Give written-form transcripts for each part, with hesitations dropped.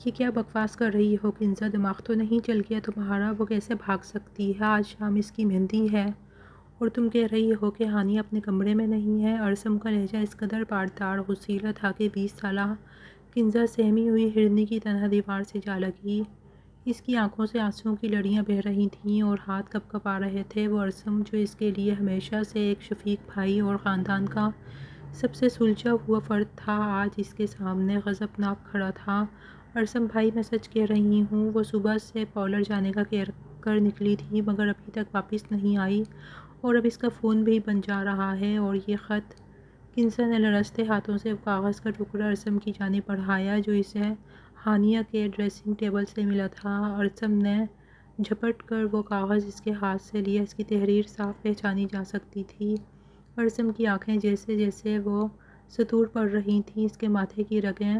یہ کیا بکواس کر رہی ہو کنزا؟ دماغ تو نہیں چل گیا تمہارا؟ وہ کیسے بھاگ سکتی ہے؟ آج شام اس کی مہندی ہے اور تم کہہ رہی ہو کہ ہانیہ اپنے کمرے میں نہیں ہے؟ ارسم کا لہجہ اس قدر پاردار غصیلا تھا کہ 20 سالہ کنزا سہمی ہوئی ہرنی کی طرح دیوار سے جا لگی۔ اس کی آنکھوں سے آنسوؤں کی لڑیاں بہہ رہی تھیں اور ہاتھ کپ کپا رہے تھے۔ وہ ارسم جو اس کے لیے ہمیشہ سے ایک شفیق بھائی اور خاندان کا سب سے سلجھا ہوا فرد تھا، آج اس کے سامنے غضبناک کھڑا تھا۔ ارسم بھائی، میں سچ کہہ رہی ہوں، وہ صبح سے پارلر جانے کا کہہ کر نکلی تھی مگر ابھی تک واپس نہیں آئی اور اب اس کا فون بھی بند جا رہا ہے۔ اور یہ خط؟ کنزا نے لرزتے ہاتھوں سے کاغذ کا ٹکڑا ارسم کی جانب بڑھایا جو اسے ہانیہ کے ڈریسنگ ٹیبل سے ملا تھا۔ ارسم نے جھپٹ کر وہ کاغذ اس کے ہاتھ سے لیا۔ اس کی تحریر صاف پہچانی جا سکتی تھی۔ ارسم کی آنکھیں جیسے جیسے وہ سطور پڑھ رہی تھیں اس کے ماتھے کی رگیں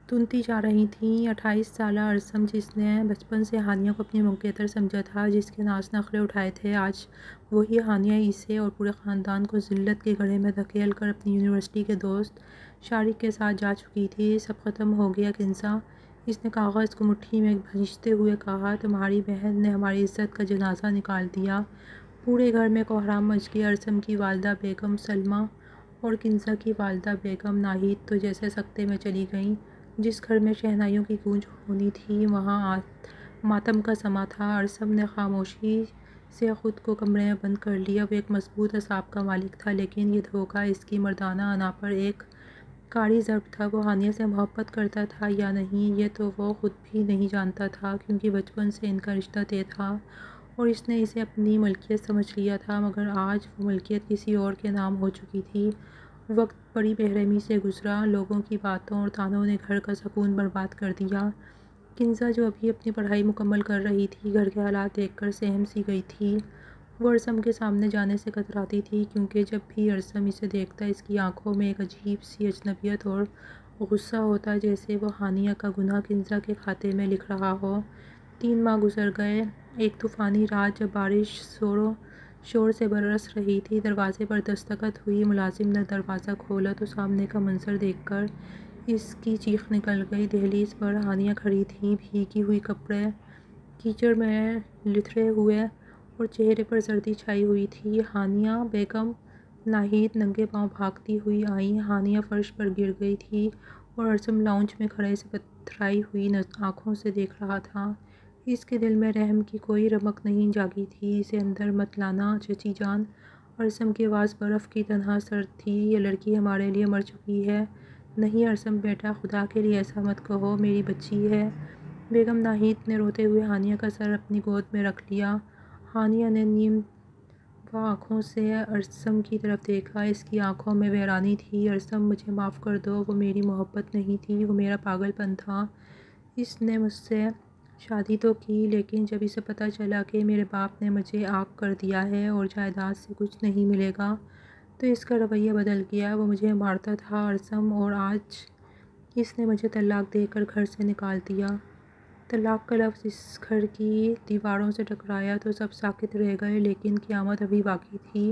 تنتی جا رہی تھیں۔ 28 سالہ ارسم، جس نے بچپن سے ہانیہ کو اپنی منقطع سمجھا تھا، جس کے ناز نخرے اٹھائے تھے، آج وہی ہانیہ اسے اور پورے خاندان کو ذلت کے گڑھے میں دھکیل کر اپنی یونیورسٹی کے دوست شارق کے ساتھ جا چکی تھی۔ سب ختم ہو گیا کنزا، اس نے کاغذ کو مٹھی میں بھینچتے ہوئے کہا۔ تمہاری بہن نے ہماری عزت کا جنازہ نکال دیا۔ پورے گھر میں کوہرام مچ گیا۔ ارسم کی والدہ بیگم سلمیٰ اور کنزا کی والدہ بیگم ناہید تو جیسے سکتے میں چلی گئیں۔ جس گھر میں شہنائیوں کی گونج ہونی تھی وہاں ماتم کا سماں تھا۔ ارسم نے خاموشی سے خود کو کمرے میں بند کر لیا۔ وہ ایک مضبوط اعصاب کا مالک تھا لیکن یہ دھوکہ اس کی مردانہ انا پر ایک کاڑی ضرب تھا۔ وہ ہانیہ سے محبت کرتا تھا یا نہیں یہ تو وہ خود بھی نہیں جانتا تھا کیونکہ بچپن سے ان کا رشتہ طے تھا اور اس نے اسے اپنی ملکیت سمجھ لیا تھا، مگر آج وہ ملکیت کسی اور کے نام ہو چکی تھی۔ وقت بڑی بے رحمی سے گزرا۔ لوگوں کی باتوں اور طعنوں نے گھر کا سکون برباد کر دیا۔ کنزا جو ابھی اپنی پڑھائی مکمل کر رہی تھی گھر کے حالات دیکھ کر سہم سی گئی تھی۔ وہ ارسم کے سامنے جانے سے کتراتی تھی کیونکہ جب بھی ارسم اسے دیکھتا اس کی آنکھوں میں ایک عجیب سی اجنبیت اور غصہ ہوتا، جیسے وہ ہانیہ کا گناہ کنزا کے کھاتے میں لکھ رہا ہو۔ 3 ماہ گزر گئے۔ ایک طوفانی رات جب بارش زور و شور سے برس رہی تھی، دروازے پر دستخط ہوئی۔ ملازم نے دروازہ کھولا تو سامنے کا منظر دیکھ کر اس کی چیخ نکل گئی۔ دہلیز پر ہانیہ کھڑی تھی، بھیگی ہوئی، کپڑے کیچڑ میں لتھڑے ہوئے اور چہرے پر سردی چھائی ہوئی تھی۔ ہانیہ بیگم ناہید ننگے پاؤں بھاگتی ہوئی آئیں۔ ہانیہ فرش پر گر گئی تھی اور ارسم لاؤنج میں کھڑے اسے پتھرائی ہوئی آنکھوں سے دیکھ رہا تھا۔ اس کے دل میں رحم کی کوئی رمق نہیں جاگی تھی۔ اسے اندر مت لانا چچی جان۔ ارسم کی آواز برف کی طرح سرد تھی۔ یہ لڑکی ہمارے لیے مر چکی ہے۔ نہیں ارسم بیٹا، خدا کے لیے ایسا مت کہو، میری بچی ہے۔ بیگم ناہید نے روتے ہوئے ہانیہ کا سر اپنی گود میں رکھ لیا۔ ہانیہ نے نیم واں آنکھوں سے ارسم کی طرف دیکھا۔ اس کی آنکھوں میں ویرانی تھی۔ ارسم، مجھے معاف کر دو، وہ میری محبت نہیں تھی، وہ میرا پاگل پن تھا۔ اس نے مجھ سے شادی تو کی لیکن جب اسے پتہ چلا کہ میرے باپ نے مجھے عاق کر دیا ہے اور جائیداد سے کچھ نہیں ملے گا تو اس کا رویہ بدل گیا۔ وہ مجھے مارتا تھا ارسم، اور آج اس نے مجھے طلاق دے کر گھر سے نکال دیا۔ طلاق کا لفظ اس گھر کی دیواروں سے ٹکرایا تو سب ساکت رہ گئے لیکن قیامت ابھی باقی تھی۔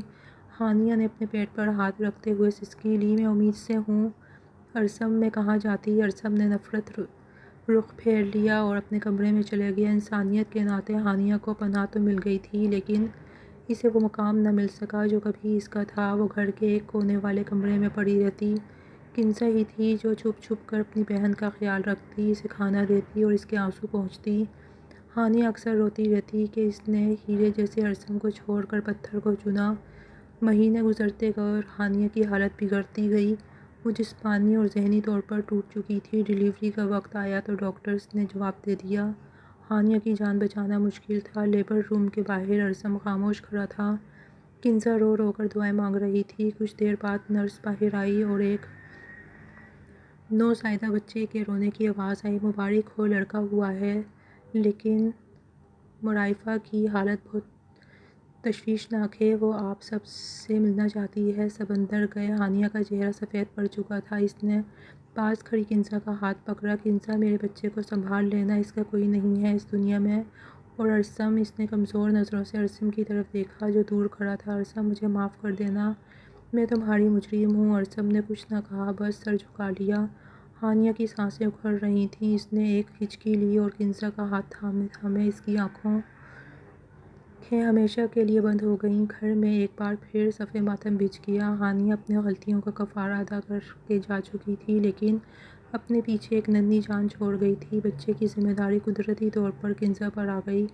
ہانیہ نے اپنے پیٹ پر ہاتھ رکھتے ہوئے سسکی لی۔ میں امید سے ہوں ارسم، میں کہاں جاتی؟ ارسم نے نفرت رخ پھیر لیا اور اپنے کمرے میں چلے گیا۔ انسانیت کے ناطے ہانیہ کو پناہ تو مل گئی تھی لیکن اسے وہ مقام نہ مل سکا جو کبھی اس کا تھا۔ وہ گھر کے ایک کونے والے کمرے میں پڑی رہتی۔ کنزا ہی تھی جو چھپ چھپ کر اپنی بہن کا خیال رکھتی، اسے کھانا دیتی اور اس کے آنسو پونچھتی۔ ہانیہ اکثر روتی رہتی کہ اس نے ہیرے جیسے ارسم کو چھوڑ کر پتھر کو چنا۔ مہینے گزرتے گئے اور ہانیہ کی حالت بگڑتی گئی۔ وہ جسمانی اور ذہنی طور پر ٹوٹ چکی تھی۔ ڈیلیوری کا وقت آیا تو ڈاکٹرز نے جواب دے دیا ہانیہ کی جان بچانا مشکل تھا۔ لیبر روم کے باہر ارسم خاموش کھڑا تھا۔ کنزا رو رو کر دعائیں مانگ رہی تھی۔ کچھ دیر بعد نرس باہر آئی اور ایک نوزائیدہ بچے کے رونے کی آواز آئی۔ مبارک ہو، لڑکا ہوا ہے۔ لیکن مرائفہ کی حالت بہت تشویشناک ہے، وہ آپ سب سے ملنا چاہتی ہے۔ سب اندر گئے۔ ہانیہ کا چہرہ سفید پڑ چکا تھا۔ اس نے پاس کھڑی کنزا کا ہاتھ پکڑا۔ کنزا، میرے بچے کو سنبھال لینا، اس کا کوئی نہیں ہے اس دنیا میں۔ اور ارسم، اس نے کمزور نظروں سے ارسم کی طرف دیکھا جو دور کھڑا تھا۔ ارسم، مجھے معاف کر دینا، میں تمہاری مجرم ہوں۔ ارسم نے کچھ نہ کہا، بس سر جھکا لیا۔ ہانیہ کی سانسیں اکھڑ رہی تھیں۔ اس نے ایک ہچکی لی اور کنزا کا ہاتھ تھامے تھامے اس کی آنکھیں ہمیشہ کے لیے بند ہو گئیں۔ گھر میں ایک بار پھر صف ماتم بچھ گیا۔ ہانیہ اپنی غلطیوں کا کفارہ ادا کر کے جا چکی تھی، لیکن اپنے پیچھے ایک ننھی جان چھوڑ گئی تھی۔ بچے کی ذمہ داری قدرتی طور پر کنزا پر آ گئی۔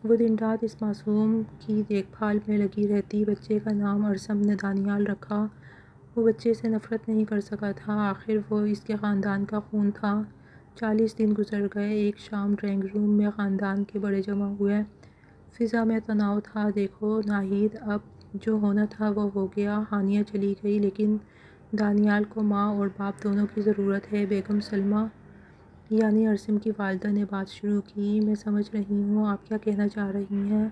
وہ دن رات اس معصوم کی دیکھ بھال میں لگی رہتی۔ بچے کا نام ارسم نے دانیال رکھا۔ وہ بچے سے نفرت نہیں کر سکا تھا، آخر وہ اس کے خاندان کا خون تھا۔ 40 دن گزر گئے۔ ایک شام ڈرائنگ روم میں خاندان کے بڑے جمع ہوئے۔ فضا میں تناؤ تھا۔ دیکھو ناہید، اب جو ہونا تھا وہ ہو گیا۔ ہانیہ چلی گئی، لیکن دانیال کو ماں اور باپ دونوں کی ضرورت ہے۔ بیگم سلمیٰ یعنی ارسم کی والدہ نے بات شروع کی۔ میں سمجھ رہی ہوں آپ کیا کہنا چاہ رہی ہیں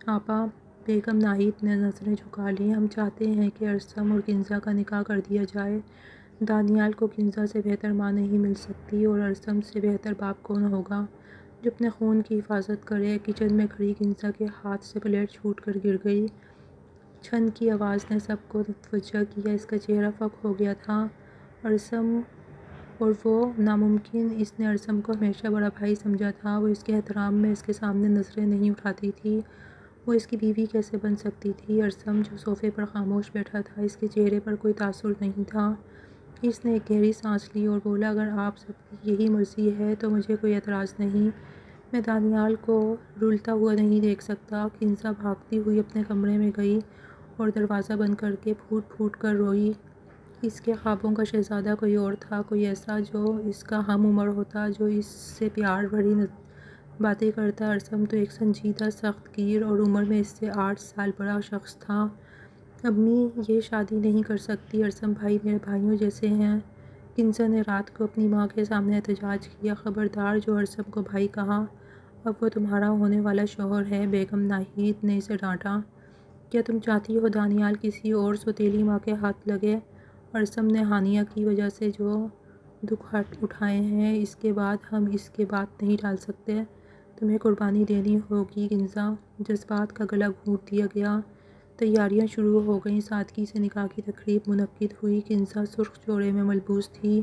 آپا۔ بیگم ناہید نے نظریں جھکا لیں۔ ہم چاہتے ہیں کہ ارسم اور کنزا کا نکاح کر دیا جائے۔ دانیال کو کنزا سے بہتر ماں نہیں مل سکتی، اور ارسم سے بہتر باپ کون ہوگا جو اپنے خون کی حفاظت کرے۔ کچن میں کھڑی کنزا کے ہاتھ سے پلیٹ چھوٹ کر گر گئی۔ چھن کی آواز نے سب کو متوجہ کیا۔ اس کا چہرہ فک ہو گیا تھا۔ ارسم اور وہ ناممکن۔ اس نے ارسم کو ہمیشہ بڑا بھائی سمجھا تھا۔ وہ اس کے احترام میں اس کے سامنے نظریں نہیں اٹھاتی تھی۔ وہ اس کی بیوی کیسے بن سکتی تھی؟ ارسم جو صوفے پر خاموش بیٹھا تھا، اس کے چہرے پر کوئی تاثر نہیں تھا۔ اس نے ایک گہری سانس لی اور بولا، اگر آپ سب کی یہی مرضی ہے تو مجھے کوئی اعتراض نہیں۔ میں دانیال کو رولتا ہوا نہیں دیکھ سکتا۔ کنزا بھاگتی ہوئی اپنے کمرے میں گئی اور دروازہ بند کر کے پھوٹ پھوٹ کر روئی۔ اس کے خوابوں کا شہزادہ کوئی اور تھا، کوئی ایسا جو اس کا ہم عمر ہوتا، جو اس سے پیار بھری باتیں کرتا۔ ارسم تو ایک سنجیدہ، سخت گیر اور عمر میں اس سے 8 سال بڑا شخص تھا۔ امی یہ شادی نہیں کر سکتی۔ ارسم بھائی میرے بھائیوں جیسے ہیں۔ کنزا نے رات کو اپنی ماں کے سامنے احتجاج کیا۔ خبردار جو ارسم کو بھائی کہا، اب وہ تمہارا ہونے والا شوہر ہے۔ بیگم ناہید نے اسے ڈانٹا۔ کیا تم چاہتی ہو دانیال کسی اور سوتیلی ماں کے ہاتھ لگے؟ ارسم نے ہانیہ کی وجہ سے جو دکھ اٹھائے ہیں، اس کے بعد ہم اس کے بات نہیں ٹال سکتے۔ تمہیں قربانی دینی ہوگی کنزا۔ جذبات کا گلا گھونٹ دیا گیا۔ تیاریاں شروع ہو گئیں۔ سادگی سے نکاح کی تقریب منعقد ہوئی۔ کنزا سرخ جوڑے میں ملبوس تھی،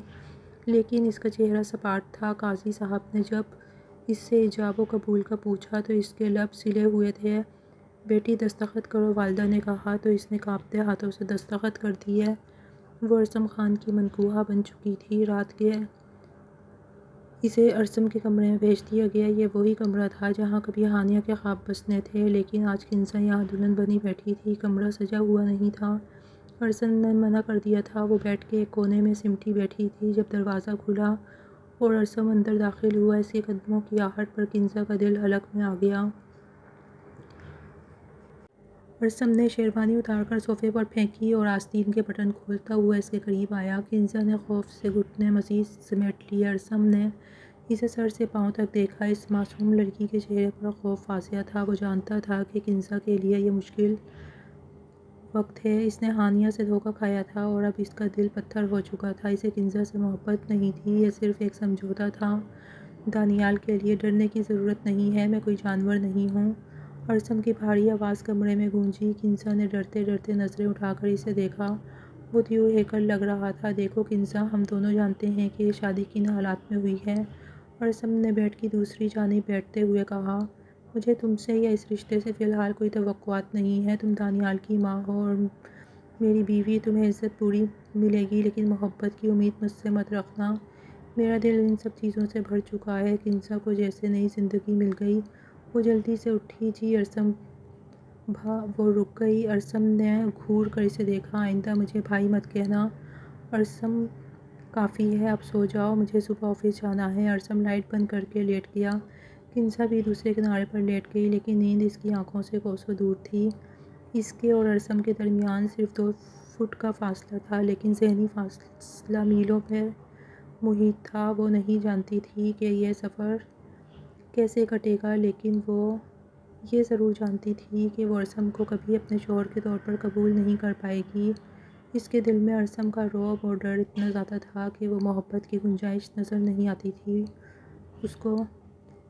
لیکن اس کا چہرہ سپاٹ تھا۔ قاضی صاحب نے جب اس سے ایجاب و قبول کا پوچھا تو اس کے لب سلے ہوئے تھے۔ بیٹی دستخط کرو، والدہ نے کہا تو اس نے کانپتے ہاتھوں سے دستخط کر دیے۔ وہ ارسم خان کی منکوحہ بن چکی تھی۔ رات کے اسے ارسم کے کمرے میں بھیج دیا گیا۔ یہ وہی کمرہ تھا جہاں کبھی ہانیہ کے خواب بسنے تھے، لیکن آج کنزا یہاں دلہن بنی بیٹھی تھی۔ کمرہ سجا ہوا نہیں تھا۔ ارسم نے منع کر دیا تھا۔ وہ بیٹھ کے ایک کونے میں سمٹی بیٹھی تھی۔ جب دروازہ کھلا اور ارسم اندر داخل ہوا، اس کے قدموں کی آہٹ پر کنزا کا دل حلق میں آ گیا۔ ارسم نے شیروانی اتار کر صوفے پر پھینکی اور آستین کے بٹن کھولتا ہوا اس کے قریب آیا۔ کنزا نے خوف سے گھٹنے مزید سمیٹ لیے۔ ارسم نے اسے سر سے پاؤں تک دیکھا۔ اس معصوم لڑکی کے چہرے پر خوف واضح تھا۔ وہ جانتا تھا کہ کنزا کے لیے یہ مشکل وقت ہے۔ اس نے ہانیہ سے دھوکہ کھایا تھا اور اب اس کا دل پتھر ہو چکا تھا۔ اسے کنزا سے محبت نہیں تھی، یہ صرف ایک سمجھوتا تھا۔ دانیال کے لیے ڈرنے کی ضرورت نہیں ہے، میں کوئی جانور نہیں ہوں۔ ارسم کی بھاری آواز کمرے میں گونجی۔ کنزا نے ڈرتے ڈرتے نظریں اٹھا کر اسے دیکھا۔ وہ دیو ہیکل لگ رہا تھا۔ دیکھو کنزا، ہم دونوں جانتے ہیں کہ یہ شادی کن حالات میں ہوئی ہے۔ ارسم نے بیڈ کی دوسری جانب بیٹھتے ہوئے کہا، مجھے تم سے یا اس رشتے سے فی الحال کوئی توقعات نہیں ہے۔ تم دانیال کی ماں ہو اور میری بیوی۔ تمہیں عزت پوری ملے گی، لیکن محبت کی امید مجھ سے مت رکھنا۔ میرا دل ان سب چیزوں سے بھر چکا ہے۔ کنزا کو جیسے نئی زندگی مل گئی۔ وہ جلدی سے اٹھی۔ جی ارسم وہ رک گئی۔ ارسم نے گھور کر اسے دیکھا۔ آئندہ مجھے بھائی مت کہنا۔ ارسم کافی ہے، اب سو جاؤ، مجھے صبح آفس جانا ہے۔ ارسم لائٹ بند کر کے لیٹ گیا۔ کنزا بھی دوسرے کنارے پر لیٹ گئی، لیکن نیند اس کی آنکھوں سے کوسوں دور تھی۔ اس کے اور ارسم کے درمیان صرف 2 فٹ کا فاصلہ تھا، لیکن ذہنی فاصلہ میلوں پر محیط تھا۔ وہ نہیں جانتی تھی کہ یہ سفر کیسے کٹے گا، لیکن وہ یہ ضرور جانتی تھی کہ وہ ارسم کو کبھی اپنے شوہر کے طور پر قبول نہیں کر پائے گی۔ اس کے دل میں ارسم کا رعب اور ڈر اتنا زیادہ تھا کہ وہ محبت کی گنجائش نظر نہیں آتی تھی اس کو۔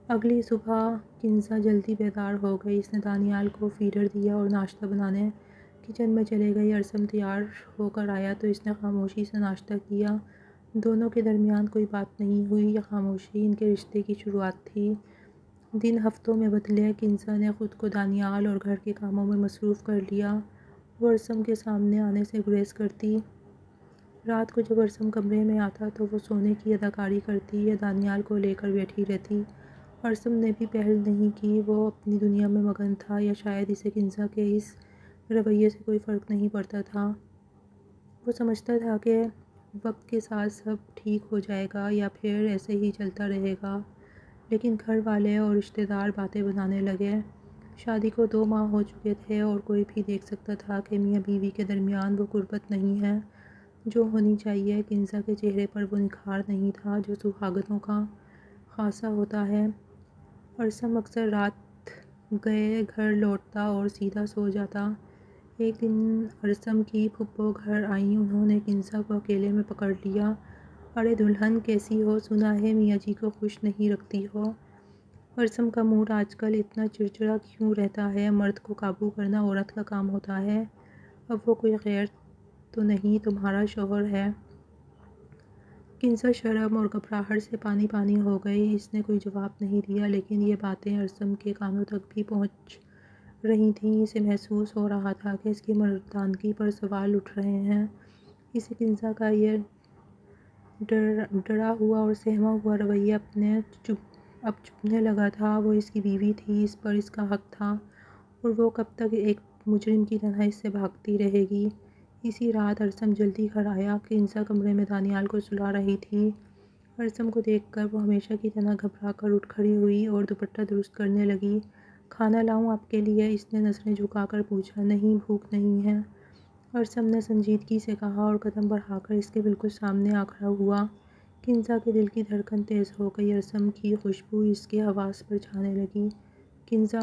اگلی صبح کنزا جلدی بیدار ہو گئی۔ اس نے دانیال کو فیڈر دیا اور ناشتہ بنانے کچن میں چلے گئی۔ ارسم تیار ہو کر آیا تو اس نے خاموشی سے ناشتہ کیا۔ دونوں کے درمیان کوئی بات نہیں ہوئی، یہ خاموشی ان کے رشتے کی شروعات تھی۔ دن ہفتوں میں بدلے، کنزا نے خود کو دانیال اور گھر کے کاموں میں مصروف کر لیا۔ وہ ارسم کے سامنے آنے سے گریز کرتی۔ رات کو جب ارسم کمرے میں آتا تو وہ سونے کی اداکاری کرتی یا دانیال کو لے کر بیٹھی رہتی۔ ارسم نے بھی پہل نہیں کی، وہ اپنی دنیا میں مگن تھا، یا شاید اسے کنزا کے اس رویے سے کوئی فرق نہیں پڑتا تھا۔ وہ سمجھتا تھا کہ وقت کے ساتھ سب ٹھیک ہو جائے گا یا پھر ایسے ہی چلتا رہے گا، لیکن گھر والے اور رشتہ دار باتیں بنانے لگے۔ شادی کو 2 ماہ ہو چکے تھے اور کوئی بھی دیکھ سکتا تھا کہ میاں بیوی کے درمیان وہ قربت نہیں ہے جو ہونی چاہیے۔ کنزا کے چہرے پر وہ نکھار نہیں تھا جو سہاگتوں کا خاصہ ہوتا ہے۔ ارسم اکثر رات گئے گھر لوٹتا اور سیدھا سو جاتا۔ ایک دن ارسم کی پھپھو گھر آئیں، انہوں نے کنزا کو اکیلے میں پکڑ لیا۔ ارے دلہن کیسی ہو، سنا ہے میاں جی کو خوش نہیں رکھتی ہو۔ ارسم کا موڈ آج کل اتنا چڑچڑا کیوں رہتا ہے؟ مرد کو قابو کرنا عورت کا کام ہوتا ہے۔ اب وہ کوئی غیر تو نہیں تمہارا شوہر ہے؟ کنزا شرم اور گھبراہٹ سے پانی پانی ہو گئی۔ اس نے کوئی جواب نہیں دیا، لیکن یہ باتیں ارسم کے کانوں تک بھی پہنچ رہی تھیں۔ اسے محسوس ہو رہا تھا کہ اس کی مردانگی پر سوال اٹھ رہے ہیں۔ اسے کنزا کا یہ ڈرا ہوا اور سہما ہوا رویہ اب چبھنے لگا تھا۔ وہ اس کی بیوی تھی، اس پر اس کا حق تھا، اور وہ کب تک ایک مجرم کی طرح اس سے بھاگتی رہے گی؟ اسی رات ارسم جلدی گھر آیا۔ کنزا کمرے میں دانیال کو سلا رہی تھی۔ ارسم کو دیکھ کر وہ ہمیشہ کی طرح گھبرا کر اٹھ کھڑی ہوئی اور دوپٹہ درست کرنے لگی۔ کھانا لاؤں آپ کے لیے؟ اس نے نظریں جھکا کر پوچھا۔ نہیں، بھوک نہیں ہے، ارسم نے سنجیدگی سے کہا اور قدم بڑھا کر اس کے بالکل سامنے آ کھڑا ہوا۔ کنزا کے دل کی دھڑکن تیز ہو گئی۔ ارسم کی خوشبو اس کے حواس پر چھانے لگی۔ کنزا،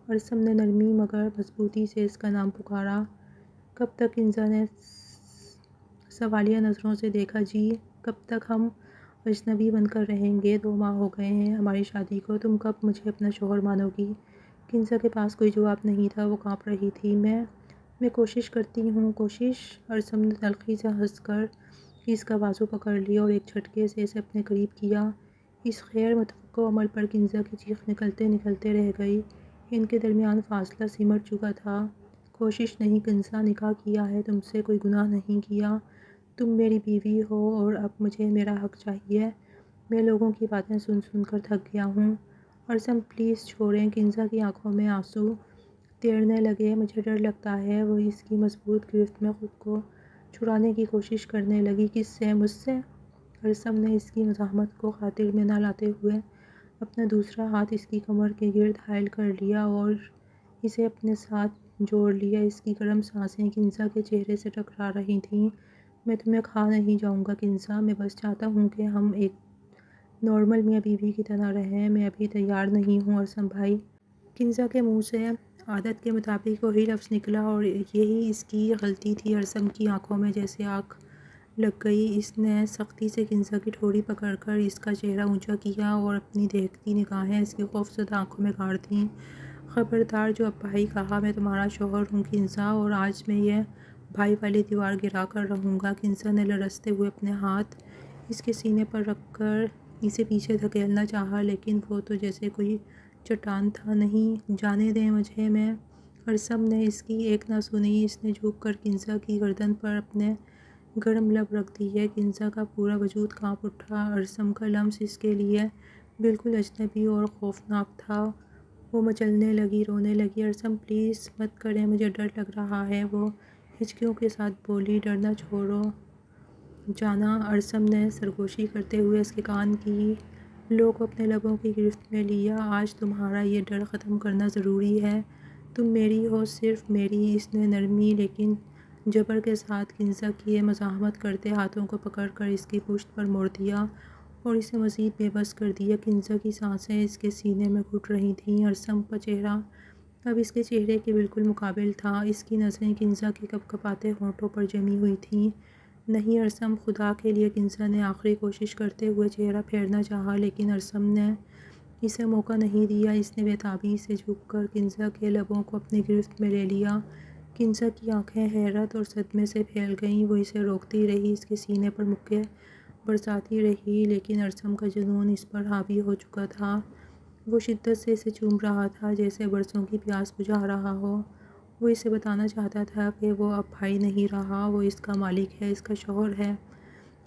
ارسم نے نرمی مگر مضبوطی سے اس کا نام پکارا۔ کب تک؟ کنزا نے سوالیہ نظروں سے دیکھا۔ جی، کب تک ہم اجنبی بن کر رہیں گے؟ 2 ماہ ہو گئے ہیں ہماری شادی کو، تم کب مجھے اپنا شوہر مانو گی؟ کنزا کے پاس کوئی جواب نہیں تھا، وہ کانپ رہی تھی۔ میں کوشش کرتی ہوں۔ کوشش؟ ارسم نے تلخی سے ہنس کر اس کا بازو پکڑ لیا اور ایک جھٹکے سے اسے اپنے قریب کیا۔ اس غیر متوقع عمل پر کنزا کی چیخ نکلتے نکلتے رہ گئی۔ ان کے درمیان فاصلہ سمٹ چکا تھا۔ کوشش نہیں کنزا، نکاح کیا ہے تم سے، کوئی گناہ نہیں کیا۔ تم میری بیوی ہو اور اب مجھے میرا حق چاہیے۔ میں لوگوں کی باتیں سن سن کر تھک گیا ہوں۔ ارسم پلیز چھوڑیں۔ کنزا کی آنکھوں میں آنسو تیرنے لگے۔ مجھے ڈر لگتا ہے۔ وہ اس کی مضبوط گرفت میں خود کو چھڑانے کی کوشش کرنے لگی۔ کس سے؟ مجھ سے؟ ارسم نے اس کی مزاحمت کو خاطر میں نہ لاتے ہوئے اپنا دوسرا ہاتھ اس کی کمر کے گرد حائل کر لیا اور اسے اپنے ساتھ جوڑ لیا۔ اس کی گرم سانسیں کنزا کے چہرے سے ٹکرا رہی تھیں۔ میں تمہیں کھا نہیں جاؤں گا کنزا، میں بس چاہتا ہوں کہ ہم ایک نارمل میاں بیوی کی طرح رہیں۔ میں ابھی تیار نہیں ہوں ارسم بھائی۔ کنزا کے منہ سے عادت کے مطابق وہی لفظ نکلا اور یہی اس کی غلطی تھی۔ ارسم کی آنکھوں میں جیسے آگ لگ گئی۔ اس نے سختی سے کنزا کی ٹھوڑی پکڑ کر اس کا چہرہ اونچا کیا اور اپنی دیکھتی نگاہیں اس کی خوفزدہ آنکھوں میں گاڑ دیں۔ خبردار، جو اب بھائی کہا، میں تمہارا شوہر ہوں کنزا، اور آج میں یہ بھائی والی دیوار گرا کر رہوں گا۔ کنزا نے لرزتے ہوئے اپنے ہاتھ اس کے سینے پر رکھ کر اسے پیچھے دھکیلنا چاہا، لیکن وہ تو جیسے کوئی چٹان تھا۔ نہیں، جانے دیں مجھے، میں… ارسم نے اس کی ایک نہ سنی۔ اس نے جھک کر کنزا کی گردن پر اپنے گرم لب رکھ دیے۔ کنزا کا پورا وجود کانپ اٹھا۔ ارسم کا لمس اس کے لیے بالکل اجنبی اور خوفناک تھا۔ وہ مچلنے لگی، رونے لگی۔ ارسم پلیز مت کریں، مجھے ڈر لگ رہا ہے، وہ ہچکیوں کے ساتھ بولی۔ ڈرنا چھوڑو جانا، ارسم نے سرگوشی کرتے ہوئے اس کے کان کی لو کو اپنے لبوں کی گرفت میں لیا۔ آج تمہارا یہ ڈر ختم کرنا ضروری ہے۔ تم میری ہو، صرف میری۔ اس نے نرمی لیکن جبر کے ساتھ کنزا کی مزاحمت کرتے ہاتھوں کو پکڑ کر اس کی پشت پر موڑ دیا اور اسے مزید بے بس کر دیا۔ کنزا کی سانسیں اس کے سینے میں گھٹ رہی تھیں۔ ارسم کا چہرہ اب اس کے چہرے کے بالکل مقابل تھا۔ اس کی نظریں کنزا کے کپکپاتے ہونٹوں پر جمی ہوئی تھیں۔ نہیں ارسم، خدا کے لیے! کنزا نے آخری کوشش کرتے ہوئے چہرہ پھیرنا چاہا، لیکن ارسم نے اسے موقع نہیں دیا۔ اس نے بے تابی سے جھک کر کنزا کے لبوں کو اپنی گرفت میں لے لیا۔ کنزا کی آنکھیں حیرت اور صدمے سے پھیل گئیں۔ وہ اسے روکتی رہی، اس کے سینے پر مکے برساتی رہی، لیکن ارسم کا جنون اس پر حاوی ہو چکا تھا۔ وہ شدت سے اسے چوم رہا تھا، جیسے برسوں کی پیاس بجھا رہا ہو۔ وہ اسے بتانا چاہتا تھا کہ وہ اب بھائی نہیں رہا، وہ اس کا مالک ہے، اس کا شوہر ہے۔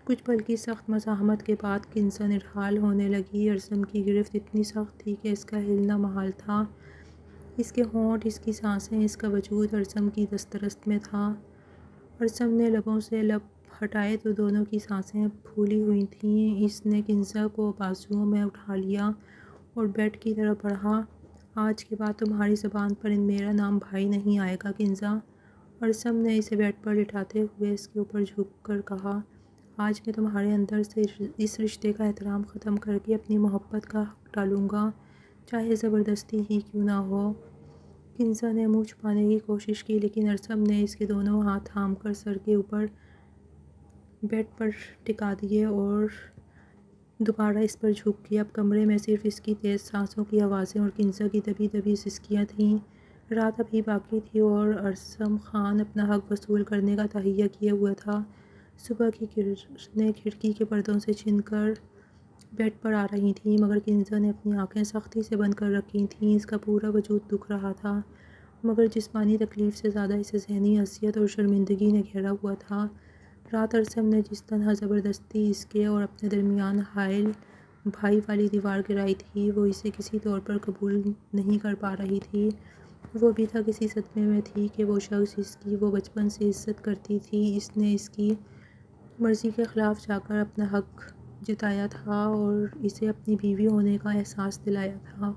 کچھ پل کی سخت مزاحمت کے بعد کنزا نڈھال ہونے لگی۔ ارسم کی گرفت اتنی سخت تھی کہ اس کا ہلنا محال تھا۔ اس کے ہونٹ، اس کی سانسیں، اس کا وجود ارسم کی دسترس میں تھا۔ ارسم نے لبوں سے لب ہٹائے تو دونوں کی سانسیں پھولی ہوئی تھیں۔ اس نے کنزا کو بازوؤں میں اٹھا لیا اور بیڈ کی طرف بڑھا۔ آج کے بعد تمہاری زبان پر میرا نام بھائی نہیں آئے گا کنزا۔ ارسم نے اسے بیڈ پر لٹاتے ہوئے اس کے اوپر جھک کر کہا، آج میں تمہارے اندر سے اس رشتے کا احترام ختم کر کے اپنی محبت کا حق ڈالوں گا، چاہے زبردستی ہی کیوں نہ ہو۔ کنزا نے منہ چھپانے کی کوشش کی، لیکن ارسم نے اس کے دونوں ہاتھ تھام کر سر کے اوپر بیڈ پر ٹکا دیے اور دوبارہ اس پر جھک گیا۔ اب کمرے میں صرف اس کی تیز سانسوں کی آوازیں اور کنزا کی دبی دبی سسکیاں تھیں۔ رات ابھی باقی تھی اور ارسم خان اپنا حق وصول کرنے کا تہیہ کیے ہوئے تھا۔ صبح کی کرنیں کھڑکی کے پردوں سے چھن کر بیڈ پر آ رہی تھیں، مگر کنزا نے اپنی آنکھیں سختی سے بند کر رکھی تھیں۔ اس کا پورا وجود دکھ رہا تھا، مگر جسمانی تکلیف سے زیادہ اسے ذہنی اذیت اور شرمندگی نے گھیرا ہوا تھا۔ رات ارسم نے جس طرح زبردستی اس کے اور اپنے درمیان حائل بھائی والی دیوار گرائی تھی، وہ اسے کسی طور پر قبول نہیں کر پا رہی تھی۔ وہ ابھی تک اسی صدمے میں تھی کہ وہ شخص جس کی وہ بچپن سے عزت کرتی تھی، اس نے اس کی مرضی کے خلاف جا کر اپنا حق جتایا تھا اور اسے اپنی بیوی ہونے کا احساس دلایا تھا۔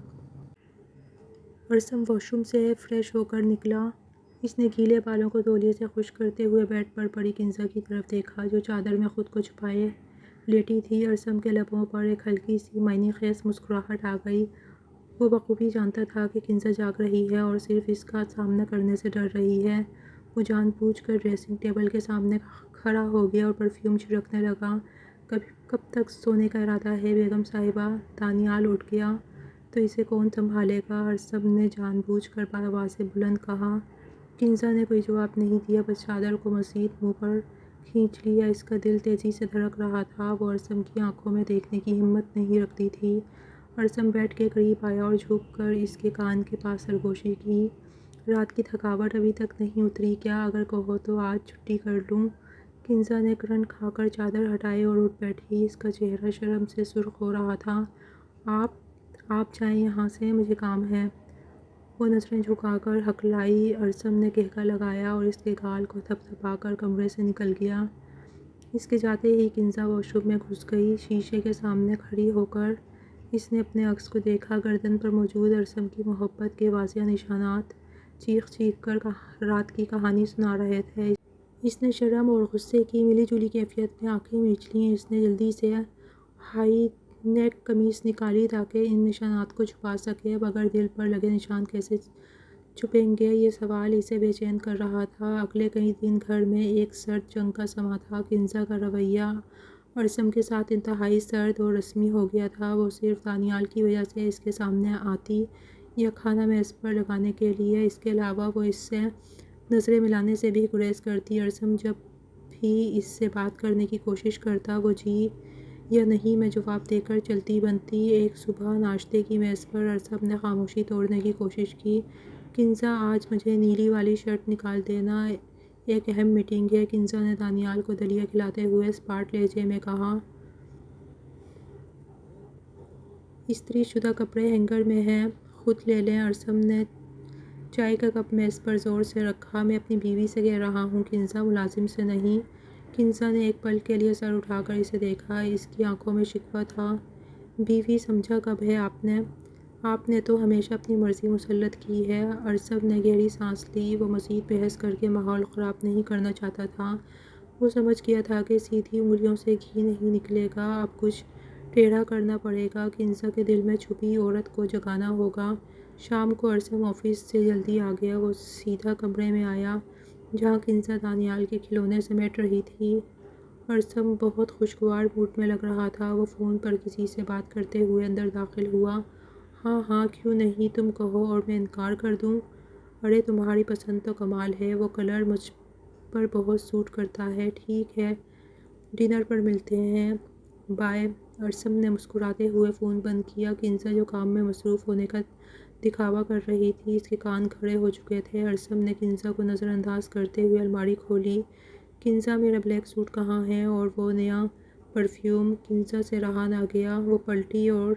ارسم واش روم سے فریش ہو کر نکلا۔ اس نے گیلے بالوں کو تولیے سے خشک کرتے ہوئے بیڈ پر پڑی کنزا کی طرف دیکھا، جو چادر میں خود کو چھپائے لیٹی تھی۔ ارسم کے لبوں پر ایک ہلکی سی معنی خیز مسکراہٹ آ گئی۔ وہ بخوبی جانتا تھا کہ کنزا جاگ رہی ہے اور صرف اس کا سامنا کرنے سے ڈر رہی ہے۔ وہ جان بوجھ کر ڈریسنگ ٹیبل کے سامنے کھڑا ہو گیا اور پرفیوم چھڑکنے لگا۔ کب تک سونے کا ارادہ ہے بیگم صاحبہ؟ دانیال اٹھ گیا تو اسے کون سنبھالے گا؟ ارسم نے جان بوجھ کر آوازیں بلند کہا۔ کنزا نے کوئی جواب نہیں دیا، بس چادر کو مزید منہ پر کھینچ لیا۔ اس کا دل تیزی سے دھڑک رہا تھا۔ وہ ارسم کی آنکھوں میں دیکھنے کی ہمت نہیں رکھتی تھی۔ ارسم بیڈ کے قریب آیا اور جھک کر اس کے کان کے پاس سرگوشی کی۔ رات کی تھکاوٹ ابھی تک نہیں اتری کیا؟ اگر کہو تو آج چھٹی کر لوں۔ کنزا نے کرن کھا کر چادر ہٹائی اور اٹھ بیٹھی۔ اس کا چہرہ شرم سے سرخ ہو رہا تھا۔ آپ جائیں یہاں سے، مجھے کام ہے۔ وہ نظریں جھکا کر ہکلائی۔ ارسم نے کہکا لگایا اور اس کے گال کو تھپ تھپا کر کمرے سے نکل گیا۔ اس کے جاتے ہی کنزا واش روم میں گھس گئی۔ شیشے کے سامنے کھڑی ہو کر اس نے اپنے عکس کو دیکھا۔ گردن پر موجود ارسم کی محبت کے واضح نشانات چیخ چیخ کر رات کی کہانی سنا رہے تھے۔ اس نے شرم اور غصے کی ملی جلی کیفیت میں آنکھیں مینچ لیں۔ اس نے جلدی سے ہائی نیک قمیص نکالی تاکہ ان نشانات کو چھپا سکے۔ اب اگر دل پر لگے نشان کیسے چھپیں گے، یہ سوال اسے بے چین کر رہا تھا۔ اگلے کئی دن گھر میں ایک سرد جنگ کا سماں تھا۔ کنزا کا رویہ ارسم کے ساتھ انتہائی سرد اور رسمی ہو گیا تھا۔ وہ صرف دانیال کی وجہ سے اس کے سامنے آتی یا کھانا میز پر لگانے کے لیے۔ اس کے علاوہ وہ اس سے نظریں ملانے سے بھی گریز کرتی۔ ارسم جب بھی اس سے بات کرنے کی کوشش کرتا، وہ جی یا نہیں میں جواب دے کر چلتی بنتی۔ ایک صبح ناشتے کی میز پر ارسم نے خاموشی توڑنے کی کوشش کی۔ کنزا، آج مجھے نیلی والی شرٹ نکال دینا، ایک اہم میٹنگ ہے۔ کنزا نے دانیال کو دلیا کھلاتے ہوئے اسپاٹ لہجے میں کہا۔ استری شدہ کپڑے ہینگر میں ہیں، خود لے لیں۔ ارسم نے چائے کا کپ میز پر زور سے رکھا۔ میں اپنی بیوی سے کہہ رہا ہوں کنزا، ملازم سے نہیں۔ کنزا نے ایک پل کے لیے سر اٹھا کر اسے دیکھا۔ اس کی آنکھوں میں شکوہ تھا۔ بیوی سمجھا کب ہے آپ نے تو ہمیشہ اپنی مرضی مسلط کی ہے۔ ارسم نے گہری سانس لی۔ وہ مزید بحث کر کے ماحول خراب نہیں کرنا چاہتا تھا۔ وہ سمجھ گیا تھا کہ سیدھی انگلیوں سے گھی نہیں نکلے گا، اب کچھ ٹیڑھا کرنا پڑے گا۔ کنزا کے دل میں چھپی عورت کو جگانا ہوگا۔ شام کو ارسم آفس سے جلدی آ گیا۔ وہ سیدھا کمرے میں آیا جہاں کنزا دانیال کے کھلونے سمیٹ رہی تھی۔ ارسم بہت خوشگوار موڈ میں لگ رہا تھا۔ وہ فون پر کسی سے بات کرتے ہوئے اندر داخل ہوا۔ ہاں کیوں نہیں، تم کہو اور میں انکار کر دوں؟ ارے تمہاری پسند تو کمال ہے، وہ کلر مجھ پر بہت سوٹ کرتا ہے۔ ٹھیک ہے، ڈنر پر ملتے ہیں۔ بائے۔ ارسم نے مسکراتے ہوئے فون بند کیا۔ کنزا جو کام میں مصروف ہونے کا دکھاوا کر رہی تھی، اس کے کان کھڑے ہو چکے تھے۔ ارسم نے کنزا کو نظر انداز کرتے ہوئے الماری کھولی۔ کنزا، میرا بلیک سوٹ کہاں ہے اور وہ نیا پرفیوم؟ کنزا سے رہا نہ گیا۔ وہ پلٹی اور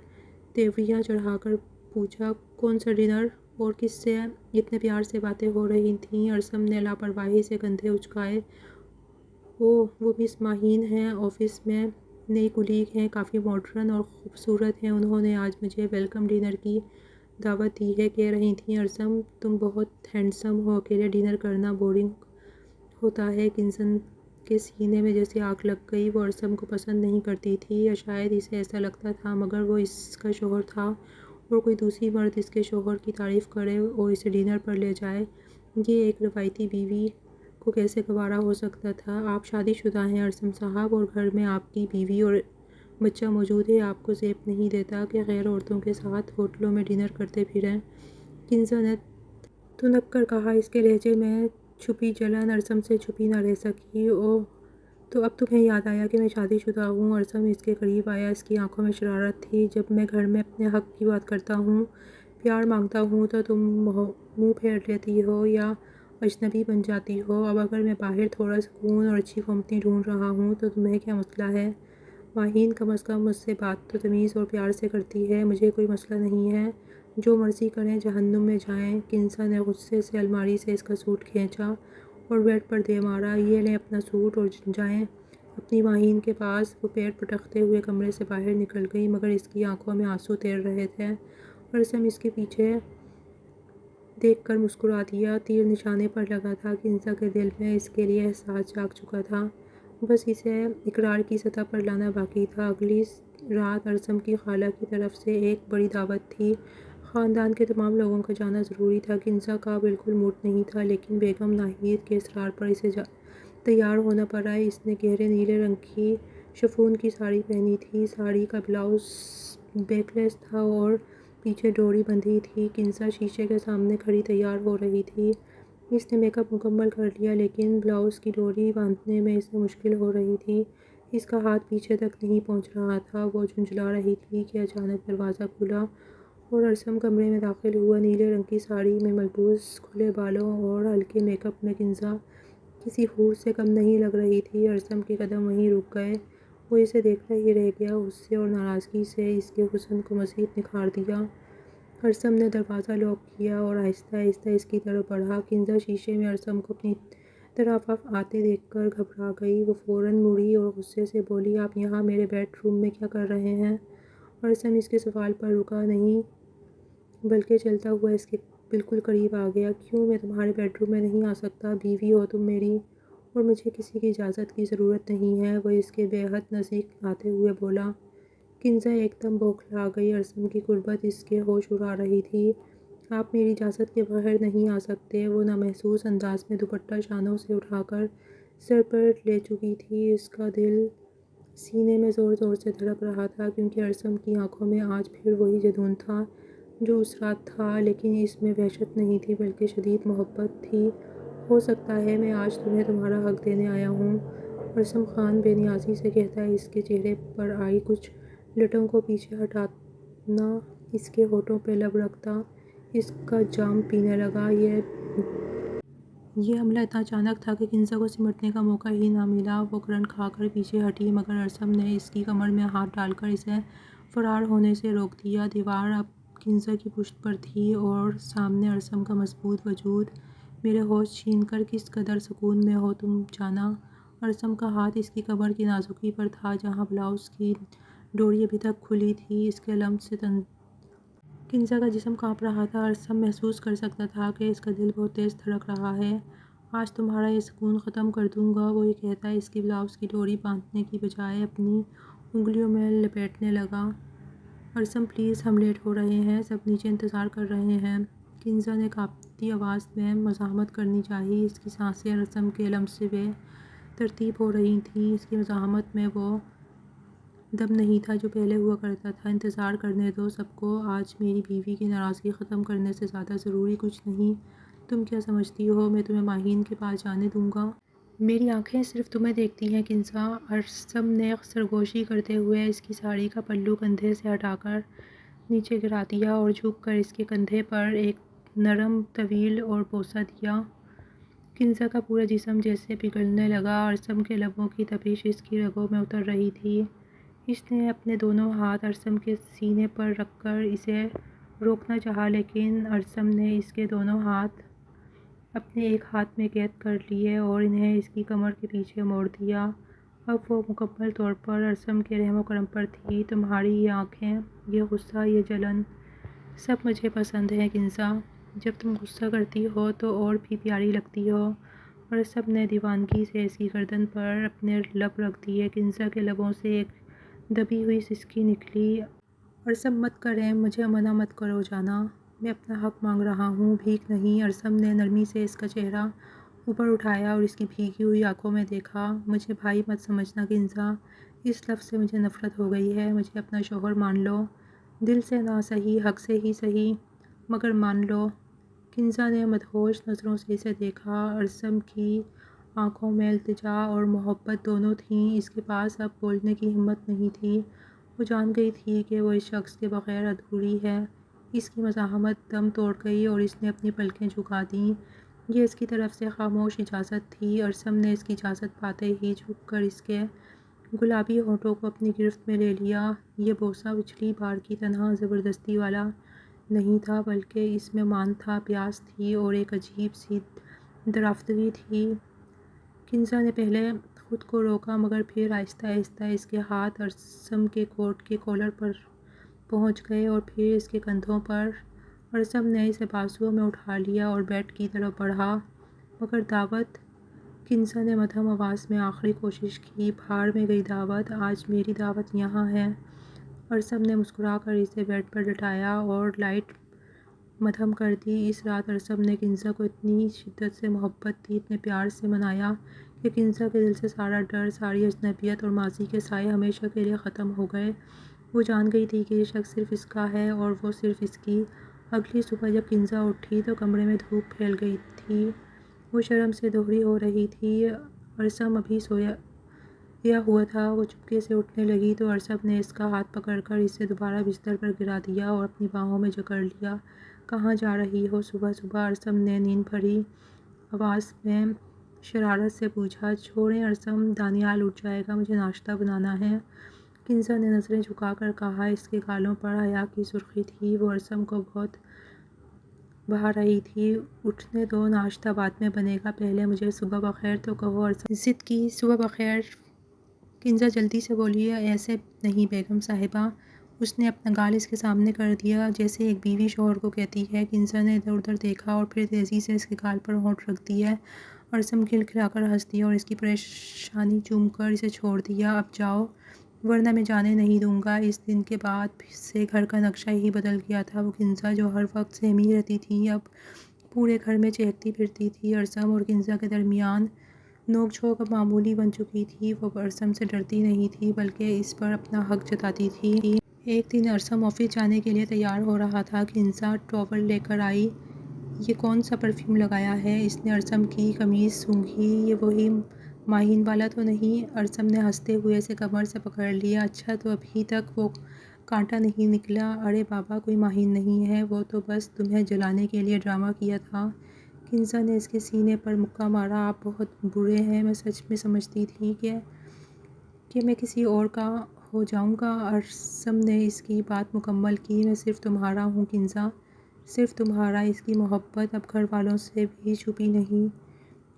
تیوریاں چڑھا کر پوچھا، کون سا ڈنر اور کس سے اتنے پیار سے باتیں ہو رہی تھیں؟ ارسم نے لاپرواہی سے کندھے اچکائے۔ اوہ، وہ مس ماہین ہیں، آفس میں نئی کلیگ ہیں، کافی ماڈرن اور خوبصورت ہیں۔ انہوں نے آج مجھے ویلکم ڈنر کی دعوت دی ہے۔ کہہ رہی تھیں، ارسم تم بہت ہینڈسم ہو، اکیلے ڈنر کرنا بورنگ ہوتا ہے۔ کنزا کے سینے میں جیسے آگ لگ گئی۔ وہ ارسم کو پسند نہیں کرتی تھی، یا شاید اسے ایسا لگتا تھا، مگر وہ اس کا شوہر تھا، اور کوئی دوسری مرد اس کے شوہر کی تعریف کرے اور اسے ڈنر پر لے جائے، یہ ایک روایتی بیوی کو کیسے گوارا ہو سکتا تھا؟ آپ شادی شدہ ہیں ارسم صاحب، اور گھر میں آپ کی بیوی اور بچہ موجود ہے۔ آپ کو زیب نہیں دیتا کہ غیر عورتوں کے ساتھ ہوٹلوں میں ڈنر کرتے پھریں؟ کنزا نے تنک کر کہا۔ اس کے لہجے میں چھپی جلن ارسم سے چھپی نہ رہ سکی۔ اوہ، تو اب تمہیں یاد آیا کہ میں شادی شدہ ہوں؟ ارسم اس کے قریب آیا۔ اس کی آنکھوں میں شرارت تھی۔ جب میں گھر میں اپنے حق کی بات کرتا ہوں، پیار مانگتا ہوں، تو تم منہ پھیر لیتی ہو یا اجنبی بن جاتی ہو۔ اب اگر میں باہر تھوڑا سکون اور اچھی کمپنی ڈھونڈ رہا ہوں تو تمہیں کیا مسئلہ ہے؟ ماہین کم از کم مجھ سے بات تو تمیز اور پیار سے کرتی ہے۔ مجھے کوئی مسئلہ نہیں ہے، جو مرضی کریں، جہنم میں جائیں۔ کنزا نے غصے سے الماری سے اس کا سوٹ کھینچا اور بیڈ پر دے مارا۔ یہ لیں اپنا سوٹ اور جائیں اپنی ماہین کے پاس۔ وہ پیر پٹکتے ہوئے کمرے سے باہر نکل گئی، مگر اس کی آنکھوں میں آنسو تیر رہے تھے۔ ارسم اس کے پیچھے دیکھ کر مسکرا دیا۔ تیر نشانے پر لگا تھا۔ کنزا کے دل میں اس کے لیے احساس جاگ چکا تھا، بس اسے اقرار کی سطح پر لانا باقی تھا۔ اگلی رات ارسم کی خالہ کی طرف سے ایک بڑی دعوت تھی۔ خاندان کے تمام لوگوں کا جانا ضروری تھا۔ کنزا کا بالکل موڈ نہیں تھا، لیکن بیگم ناہید کے اصرار پر اسے تیار ہونا پڑا۔ اس نے گہرے نیلے رنگ کی شفون کی ساڑی پہنی تھی۔ ساڑی کا بلاؤز بیک لیس تھا اور پیچھے ڈوری بندھی تھی۔ کنزا شیشے کے سامنے کھڑی تیار ہو رہی تھی۔ اس نے میک اپ مکمل کر لیا، لیکن بلاؤز کی ڈوری باندھنے میں اسے مشکل ہو رہی تھی۔ اس کا ہاتھ پیچھے تک نہیں پہنچ رہا تھا۔ وہ جھنجھلا رہی تھی کہ اچانک دروازہ کھلا اور ارسم کمرے میں داخل ہوا۔ نیلے رنگ کی ساڑی میں ملبوس کھلے بالوں اور ہلکے میک اپ میں کنزا کسی حور سے کم نہیں لگ رہی تھی۔ ارسم کے قدم وہیں رک گئے۔ وہ اسے دیکھتا ہی رہ گیا۔ غصے اور ناراضگی سے اس کے حسن کو مزید نکھار دیا۔ ارسم نے دروازہ لاک کیا اور آہستہ آہستہ اس کی طرف بڑھا۔ کنزا شیشے میں ارسم کو اپنی طرف آتے دیکھ کر گھبرا گئی۔ وہ فوراً مڑی اور غصے سے بولی، آپ یہاں میرے بیڈ روم میں کیا کر رہے ہیں؟ ارسم اس کے سوال پر رکا نہیں، بلکہ چلتا ہوا اس کے بالکل قریب آ گیا۔ کیوں؟ میں تمہارے بیڈ روم میں نہیں آ سکتا؟ بیوی ہو تم میری، اور مجھے کسی کی اجازت کی ضرورت نہیں ہے۔ وہ اس کے بے حد نزدیک آتے ہوئے بولا۔ کنزا ایک دم بوکھلا گئی۔ ارسم کی قربت اس کے ہوش اڑا رہی تھی۔ آپ میری اجازت کے بغیر نہیں آ سکتے۔ وہ نامحسوس انداز میں دوپٹہ شانوں سے اٹھا کر سر پر لے چکی تھی۔ اس کا دل سینے میں زور زور سے دھڑک رہا تھا، کیونکہ ارسم کی آنکھوں میں آج پھر وہی جنون تھا جو اس رات تھا، لیکن اس میں وحشت نہیں تھی بلکہ شدید محبت تھی۔ ہو سکتا ہے میں آج تمہیں تمہارا حق دینے آیا ہوں، ارسم خان بے نیازی سے کہتا۔ اس کے چہرے پر آئی کچھ لٹوں کو پیچھے ہٹانا اس کے ہونٹوں پہ لب رکھتا اس کا جام پینے لگا۔ یہ حملہ اتنا اچانک تھا کہ کنزا کو سمٹنے کا موقع ہی نہ ملا۔ وہ کرن کھا کر پیچھے ہٹی، مگر ارسم نے اس کی کمر میں ہاتھ ڈال کر اسے فرار ہونے سے روک دیا۔ دیوار اب کنزا کی پشت پر تھی اور سامنے ارسم کا مضبوط وجود۔ میرے ہوش چھین کر کس قدر سکون میں ہو تم جانا؟ ارسم کا ہاتھ اس کی کمر کی نازکی پر تھا، جہاں بلاؤز کی ڈوری ابھی تک کھلی تھی۔ اس کے لمس سے کنزا کا جسم کانپ رہا تھا۔ ارسم محسوس کر سکتا تھا کہ اس کا دل بہت تیز دھڑک رہا ہے۔ آج تمہارا یہ سکون ختم کر دوں گا، وہ یہ کہتا اس کی بلاؤز کی ڈوری باندھنے کی بجائے اپنی انگلیوں میں لپیٹنے لگا۔ ارسم پلیز، ہم لیٹ ہو رہے ہیں، سب نیچے انتظار کر رہے ہیں۔ کنزا نے کانپتی آواز میں مزاحمت کرنی چاہی۔ اس کی سانسیں ارسم کے لمس سے بے ترتیب ہو رہی تھیں۔ اس کی مزاحمت میں وہ دم نہیں تھا جو پہلے ہوا کرتا تھا۔ انتظار کرنے دو سب کو، آج میری بیوی کی ناراضگی ختم کرنے سے زیادہ ضروری کچھ نہیں۔ تم کیا سمجھتی ہو میں تمہیں ماہین کے پاس جانے دوں گا؟ میری آنکھیں صرف تمہیں دیکھتی ہیں کنزا، ارسم نے سرگوشی کرتے ہوئے اس کی ساڑی کا پلو کندھے سے ہٹا کر نیچے گرا دیا اور جھک کر اس کے کندھے پر ایک نرم طویل اور بوسہ دیا۔ کنزا کا پورا جسم جیسے پگھلنے لگا، ارسم کے لبوں کی تپش اس کی رگوں میں اتر رہی تھی۔ اس نے اپنے دونوں ہاتھ ارسم کے سینے پر رکھ کر اسے روکنا چاہا، لیکن ارسم نے اس کے دونوں ہاتھ اپنے ایک ہاتھ میں قید کر لیے اور انہیں اس کی کمر کے پیچھے موڑ دیا۔ اب وہ مکمل طور پر ارسم کے رحم و کرم پر تھی۔ تمہاری یہ آنکھیں، یہ غصہ، یہ جلن، سب مجھے پسند ہے کنزا۔ جب تم غصہ کرتی ہو تو اور بھی پیاری لگتی ہو۔ ارسم نے دیوانگی سے اس کی گردن پر اپنے لب رکھ دیے۔ کنزا کے لبوں سے ایک دبی ہوئی سسکی نکلی۔ ارسم مت کریں، مجھے منع مت کرو جانا، میں اپنا حق مانگ رہا ہوں، بھیک نہیں۔ ارسم نے نرمی سے اس کا چہرہ اوپر اٹھایا اور اس کی بھیگی ہوئی آنکھوں میں دیکھا۔ مجھے بھائی مت سمجھنا کنزا، اس لفظ سے مجھے نفرت ہو گئی ہے۔ مجھے اپنا شوہر مان لو، دل سے نہ صحیح، حق سے ہی صحیح، مگر مان لو۔ کنزا نے مدہوش نظروں سے اسے دیکھا۔ ارسم کی آنکھوں میں التجا اور محبت دونوں تھیں۔ اس کے پاس اب بولنے کی ہمت نہیں تھی۔ وہ جان گئی تھی کہ وہ اس شخص کے بغیر ادھوری ہے۔ اس کی مزاحمت دم توڑ گئی اور اس نے اپنی پلکیں جھکا دیں۔ یہ اس کی طرف سے خاموش اجازت تھی۔ ارسم نے اس کی اجازت پاتے ہی جھک کر اس کے گلابی ہونٹوں کو اپنی گرفت میں لے لیا۔ یہ بوسہ پچھلی بار کی طرح زبردستی والا نہیں تھا، بلکہ اس میں مان تھا، پیاس تھی اور ایک عجیب سی درافتگی تھی۔ کنزا نے پہلے خود کو روکا، مگر پھر آہستہ آہستہ اس کے ہاتھ ارسم کے کوٹ کے کالر پر پہنچ گئے اور پھر اس کے کندھوں پر۔ ارسم نے اسے بازوؤں میں اٹھا لیا اور بیڈ کی طرف بڑھا۔ مگر دعوت، کنزا نے مدھم آواز میں آخری کوشش کی، بھاڑ میں گئی دعوت، آج میری دعوت یہاں ہے۔ ارسم نے مسکرا کر اسے بیڈ پر لٹایا اور لائٹ مدھم کر دی۔ اس رات ارسم نے کنزا کو اتنی شدت سے محبت دی، اتنے پیار سے منایا کہ کنزا کے دل سے سارا ڈر، ساری اجنبیت اور ماضی کے سائے ہمیشہ کے لیے ختم ہو گئے۔ وہ جان گئی تھی کہ یہ شخص صرف اس کا ہے اور وہ صرف اس کی۔ اگلی صبح جب کنزا اٹھی تو کمرے میں دھوپ پھیل گئی تھی۔ وہ شرم سے دوہری ہو رہی تھی۔ ارسم ابھی سویا ہوا تھا۔ وہ چپکے سے اٹھنے لگی تو ارسم نے اس کا ہاتھ پکڑ کر اسے دوبارہ بستر پر گرا دیا اور اپنی باہوں میں جکڑ لیا۔ کہاں جا رہی ہو صبح صبح؟ ارسم نے نیند بھری آواز میں شرارت سے پوچھا۔ چھوڑیں ارسم، دانیال اٹھ جائے گا، مجھے ناشتہ بنانا ہے۔ کنزا نے نظریں جھکا کر کہا۔ اس کے گالوں پر حیا کی سرخی تھی۔ وہ ارسم کو بہت بہا رہی تھی۔ اٹھنے دو، ناشتہ بعد میں بنے گا، پہلے مجھے صبح بخیر تو کہو۔ ارسم ضد کی۔ صبح بخیر؟ کنزا جلدی سے بولی۔ ایسے نہیں بیگم صاحبہ۔ اس نے اپنا گال اس کے سامنے کر دیا جیسے ایک بیوی شوہر کو کہتی ہے۔ کنزا نے ادھر ادھر دیکھا اور پھر تیزی سے اس کے گال پر ہونٹ رکھ دیے۔ ارسم کھلکھلا کر ہنس دیا اور اس کی پریشانی چوم کر اسے چھوڑ دیا۔ اب جاؤ، ورنہ میں جانے نہیں دوں گا۔ اس دن کے بعد سے گھر کا نقشہ ہی بدل گیا تھا۔ وہ کنزا جو ہر وقت سہمی رہتی تھی اب پورے گھر میں چہکتی پھرتی تھی۔ ارسم اور کنزا کے درمیان نوک جھوک اب معمولی بن چکی تھی۔ وہ ارسم سے ڈرتی نہیں تھی بلکہ اس پر اپنا حق جتاتی تھی۔ ایک دن ارسم آفس جانے کے لیے تیار ہو رہا تھا۔ کنزا ٹاول لے کر آئی۔ یہ کون سا پرفیوم لگایا ہے؟ اس نے ارسم کی قمیض سونگھی۔ یہ وہی ماہین والا تو نہیں؟ ارسم نے ہنستے ہوئے اسے کمر سے پکڑ لیا۔ اچھا، تو ابھی تک وہ کانٹا نہیں نکلا؟ ارے بابا، کوئی ماہین نہیں ہے، وہ تو بس تمہیں جلانے کے لیے ڈرامہ کیا تھا۔ کنزا نے اس کے سینے پر مکہ مارا۔ آپ بہت برے ہیں، میں سچ میں سمجھتی تھی کہ میں کسی اور کا ہو جاؤں گا۔ ارسم نے اس کی بات مکمل کی۔ میں صرف تمہارا ہوں کنزا، صرف تمہارا۔ اس کی محبت اب گھر والوں سے بھی چھپی نہیں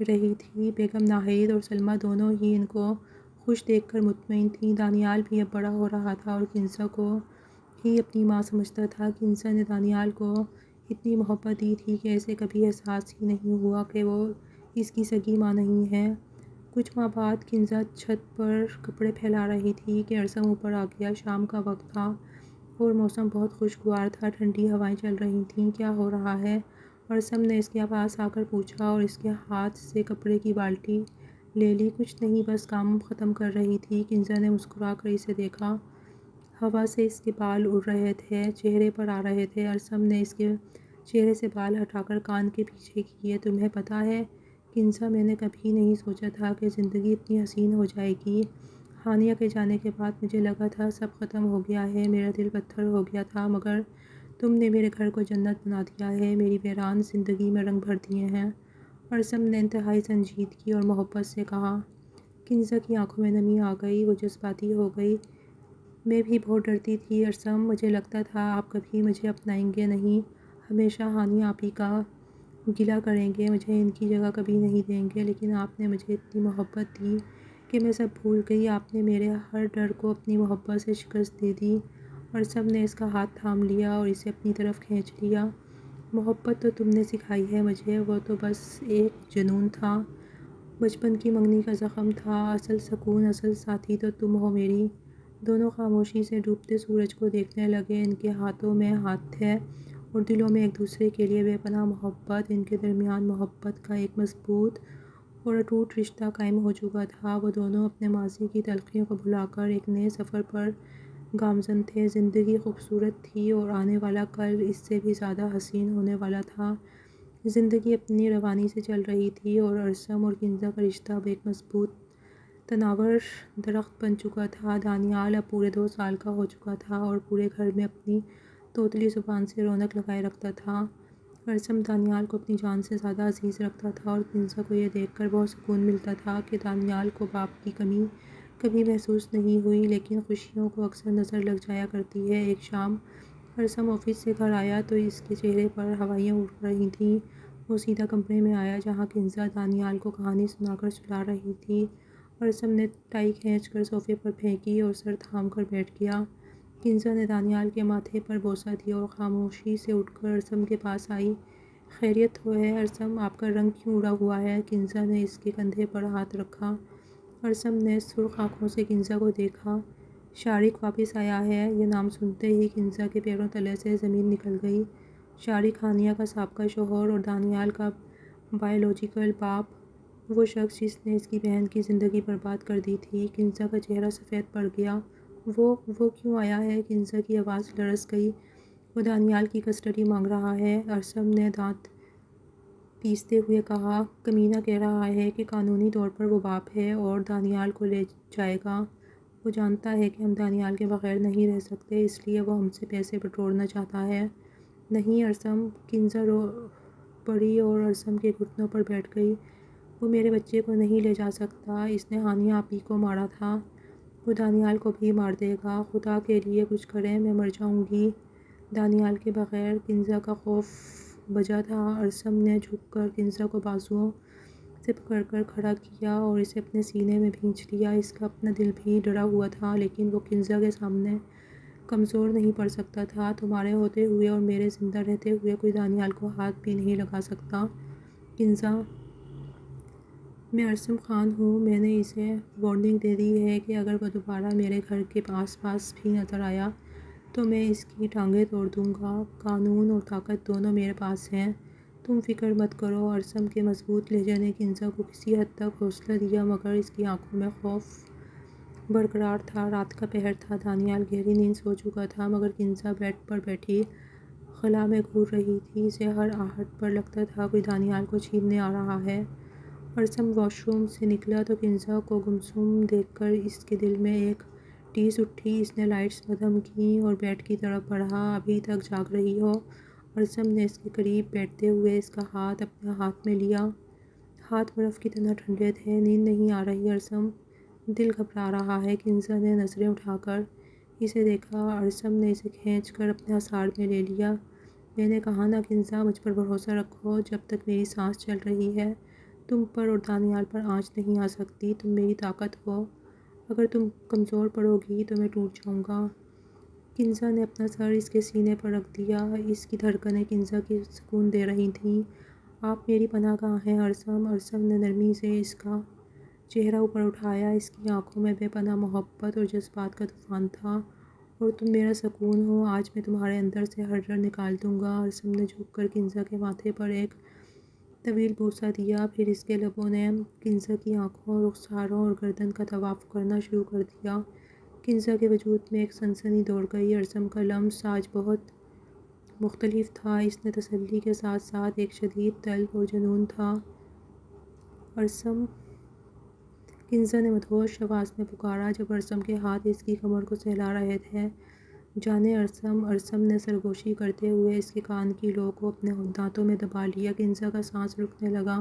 رہی تھی۔ بیگم ناہید اور سلمیٰ دونوں ہی ان کو خوش دیکھ کر مطمئن تھیں۔ دانیال بھی اب بڑا ہو رہا تھا اور کنزا کو ہی اپنی ماں سمجھتا تھا۔ کنزا نے دانیال کو اتنی محبت دی تھی کہ اسے کبھی احساس ہی نہیں ہوا کہ وہ اس کی سگی ماں نہیں ہے۔ کچھ ماہ بعد کنزا چھت پر کپڑے پھیلا رہی تھی کہ ارسم اوپر آ گیا۔ شام کا وقت تھا اور موسم بہت خوشگوار تھا، ٹھنڈی ہوائیں چل رہی تھیں۔ کیا ہو رہا ہے؟ ارسم نے اس کے پاس آ کر پوچھا اور اس کے ہاتھ سے کپڑے کی بالٹی لے لی۔ کچھ نہیں، بس کام ختم کر رہی تھی۔ کنزا نے مسکرا کر اسے دیکھا۔ ہوا سے اس کے بال اڑ رہے تھے، چہرے پر آ رہے تھے۔ ارسم نے اس کے چہرے سے بال ہٹا کر کان کے پیچھے کیے۔ تمہیں پتہ ہے کنزا، میں نے کبھی نہیں سوچا تھا کہ زندگی اتنی حسین ہو جائے گی۔ ہانیہ کے جانے کے بعد مجھے لگا تھا سب ختم ہو گیا ہے، میرا دل پتھر ہو گیا تھا، مگر تم نے میرے گھر کو جنت بنا دیا ہے، میری ویران زندگی میں رنگ بھر دیے ہیں۔ ارسم نے انتہائی سنجیدگی اور محبت سے کہا۔ کنزا کی آنکھوں میں نمی آ گئی، وہ جذباتی ہو گئی۔ میں بھی بہت ڈرتی تھی ارسم، مجھے لگتا تھا آپ کبھی مجھے اپنائیں گے نہیں، ہمیشہ ہانیہ آپ ہی کا گلہ کریں گے، مجھے ان کی جگہ کبھی نہیں دیں گے، لیکن آپ نے مجھے اتنی محبت دی کہ میں سب بھول گئی، آپ نے میرے ہر ڈر کو اپنی محبت سے شکست دے دی۔ ارسم نے اس کا ہاتھ تھام لیا اور اسے اپنی طرف کھینچ لیا۔ محبت تو تم نے سکھائی ہے مجھے، وہ تو بس ایک جنون تھا، بچپن کی منگنی کا زخم تھا، اصل سکون، اصل ساتھی تو تم ہو میری۔ دونوں خاموشی سے ڈوبتے سورج کو دیکھنے لگے، ان کے ہاتھوں میں ہاتھ تھے اور دلوں میں ایک دوسرے کے لیے بے پناہ محبت، ان کے درمیان محبت کا ایک مضبوط اور اٹوٹ رشتہ قائم ہو چکا تھا۔ وہ دونوں اپنے ماضی کی تلخیوں کو بھلا کر ایک نئے سفر پر گامزن تھے۔ زندگی خوبصورت تھی اور آنے والا کل اس سے بھی زیادہ حسین ہونے والا تھا۔ زندگی اپنی روانی سے چل رہی تھی اور ارسم اور کنزا کا رشتہ اب ایک مضبوط تناور درخت بن چکا تھا۔ دانیال اب پورے 2 سال کا ہو چکا تھا اور پورے گھر میں اپنی توتلی زبان سے رونق لگائے رکھتا تھا۔ ارسم دانیال کو اپنی جان سے زیادہ عزیز رکھتا تھا اور کنزا کو یہ دیکھ کر بہت سکون ملتا تھا کہ دانیال کو باپ کی کمی کبھی محسوس نہیں ہوئی، لیکن خوشیوں کو اکثر نظر لگ جایا کرتی ہے۔ ایک شام ارسم آفس سے گھر آیا تو اس کے چہرے پر ہوائیاں اڑ رہی تھیں۔ وہ سیدھا کمرے میں آیا جہاں کنزا دانیال کو کہانی سنا کر سلا رہی تھی۔ ارسم نے ٹائی کھینچ کر صوفے پر پھینکی اور سر تھام کر بیٹھ گیا۔ کنزا نے دانیال کے ماتھے پر بوسہ دیا اور خاموشی سے اٹھ کر ارسم کے پاس آئی۔ خیریت تو ہے ارسم، آپ کا رنگ کیوں اڑا ہوا ہے؟ کنزا نے اس کے کندھے پر ہاتھ رکھا۔ ارسم نے سرخ آنکھوں سے کنزا کو دیکھا۔ شارق واپس آیا ہے؟ یہ نام سنتے ہی کنزا کے پیروں تلے سے زمین نکل گئی۔ شارق ہانیہ کا سابقہ شوہر اور دانیال کا بائیولوجیکل باپ، وہ شخص جس نے اس کی بہن کی زندگی برباد کر دی تھی۔ کنزا کا چہرہ سفید پڑ گیا۔ وہ کیوں آیا ہے؟ کنزا کی آواز لرز گئی۔ وہ دانیال کی کسٹڈی مانگ رہا ہے، ارسم نے دانت پیستے ہوئے کہا۔ کمینہ کہہ رہا ہے کہ قانونی طور پر وہ باپ ہے اور دانیال کو لے جائے گا۔ وہ جانتا ہے کہ ہم دانیال کے بغیر نہیں رہ سکتے، اس لیے وہ ہم سے پیسے بٹورنا چاہتا ہے۔ نہیں ارسم، کنزا رو پڑی اور ارسم کے گھٹنوں پر بیٹھ گئی۔ وہ میرے بچے کو نہیں لے جا سکتا، اس نے ہانیہ آپی کو مارا تھا، وہ دانیال کو بھی مار دے گا، خدا کے لیے کچھ کریں، میں مر جاؤں گی دانیال کے بغیر۔ کنزا کا خوف بجا تھا۔ ارسم نے جھک کر کنزا کو بازوؤں سے پکڑ کر کھڑا کیا اور اسے اپنے سینے میں بھینچ لیا۔ اس کا اپنا دل بھی ڈرا ہوا تھا، لیکن وہ کنزا کے سامنے کمزور نہیں پڑ سکتا تھا۔ تمہارے ہوتے ہوئے اور میرے زندہ رہتے ہوئے کوئی دانیال کو ہاتھ بھی نہیں لگا سکتا۔ کنزا، میں ارسم خان ہوں، میں نے اسے وارننگ دے دی ہے کہ اگر وہ دوبارہ میرے گھر کے آس پاس بھی نظر آیا تو میں اس کی ٹانگیں توڑ دوں گا۔ قانون اور طاقت دونوں میرے پاس ہیں، تم فکر مت کرو۔ ارسم کے مضبوط لہجے نے کنزا کو کسی حد تک حوصلہ دیا، مگر اس کی آنکھوں میں خوف برقرار تھا۔ رات کا پہر تھا، دانیال گہری نیند سو چکا تھا، مگر کنزا بیڈ پر بیٹھی خلا میں گھور رہی تھی۔ اسے ہر آہٹ پر لگتا تھا کوئی دانیال کو چھیننے آ رہا ہے۔ ارسم واش روم سے نکلا تو کنزا کو گمسم دیکھ کر اس کے دل میں ایک ٹیس اٹھی۔ اس نے لائٹس مدھم کیں اور بیڈ کی طرف بڑھا۔ ابھی تک جاگ رہی ہو؟ ارسم نے اس کے قریب بیٹھتے ہوئے اس کا ہاتھ اپنے ہاتھ میں لیا۔ ہاتھ برف کی طرح ٹھنڈے تھے۔ نیند نہیں آ رہی ارسم؟ دل گھبرا رہا ہے۔ کنزا نے نظریں اٹھا کر اسے دیکھا۔ ارسم نے اسے کھینچ کر اپنے حصار میں لے لیا۔ میں نے کہا نا کنزا، مجھ پر بھروسہ رکھو، جب تک میری سانس چل رہی ہے تم پر اور دانیال پر آنچ نہیں آ سکتی، تم میری طاقت ہو، اگر تم کمزور پڑو گی تو میں ٹوٹ جاؤں گا۔ کنزا نے اپنا سر اس کے سینے پر رکھ دیا۔ اس کی دھڑکنیں کنزا کی سکون دے رہی تھیں۔ آپ میری پناہ گاہ ہیں ارسم۔ ارسم نے نرمی سے اس کا چہرہ اوپر اٹھایا۔ اس کی آنکھوں میں بے پناہ محبت اور جذبات کا طوفان تھا۔ اور تم میرا سکون ہو، آج میں تمہارے اندر سے ہر ڈر نکال دوں گا۔ ارسم نے جھک کر کنزا کے ماتھے پر ایک طویل بوسہ دیا، پھر اس کے لبوں نے کنزا کی آنکھوں، رخساروں اور گردن کا طواف کرنا شروع کر دیا۔ کنزا کے وجود میں ایک سنسنی دوڑ گئی۔ ارسم کا لمس آج بہت مختلف تھا، اس میں تسلی کے ساتھ ساتھ ایک شدید طلب اور جنون تھا۔ ارسم، کنزا نے مدہوش آواز میں پکارا جب ارسم کے ہاتھ اس کی کمر کو سہلا رہے تھے۔ جانے ارسم، ارسم نے سرگوشی کرتے ہوئے اس کے کان کی لو کو اپنے دانتوں میں دبا لیا۔ کنزا کا سانس رکنے لگا۔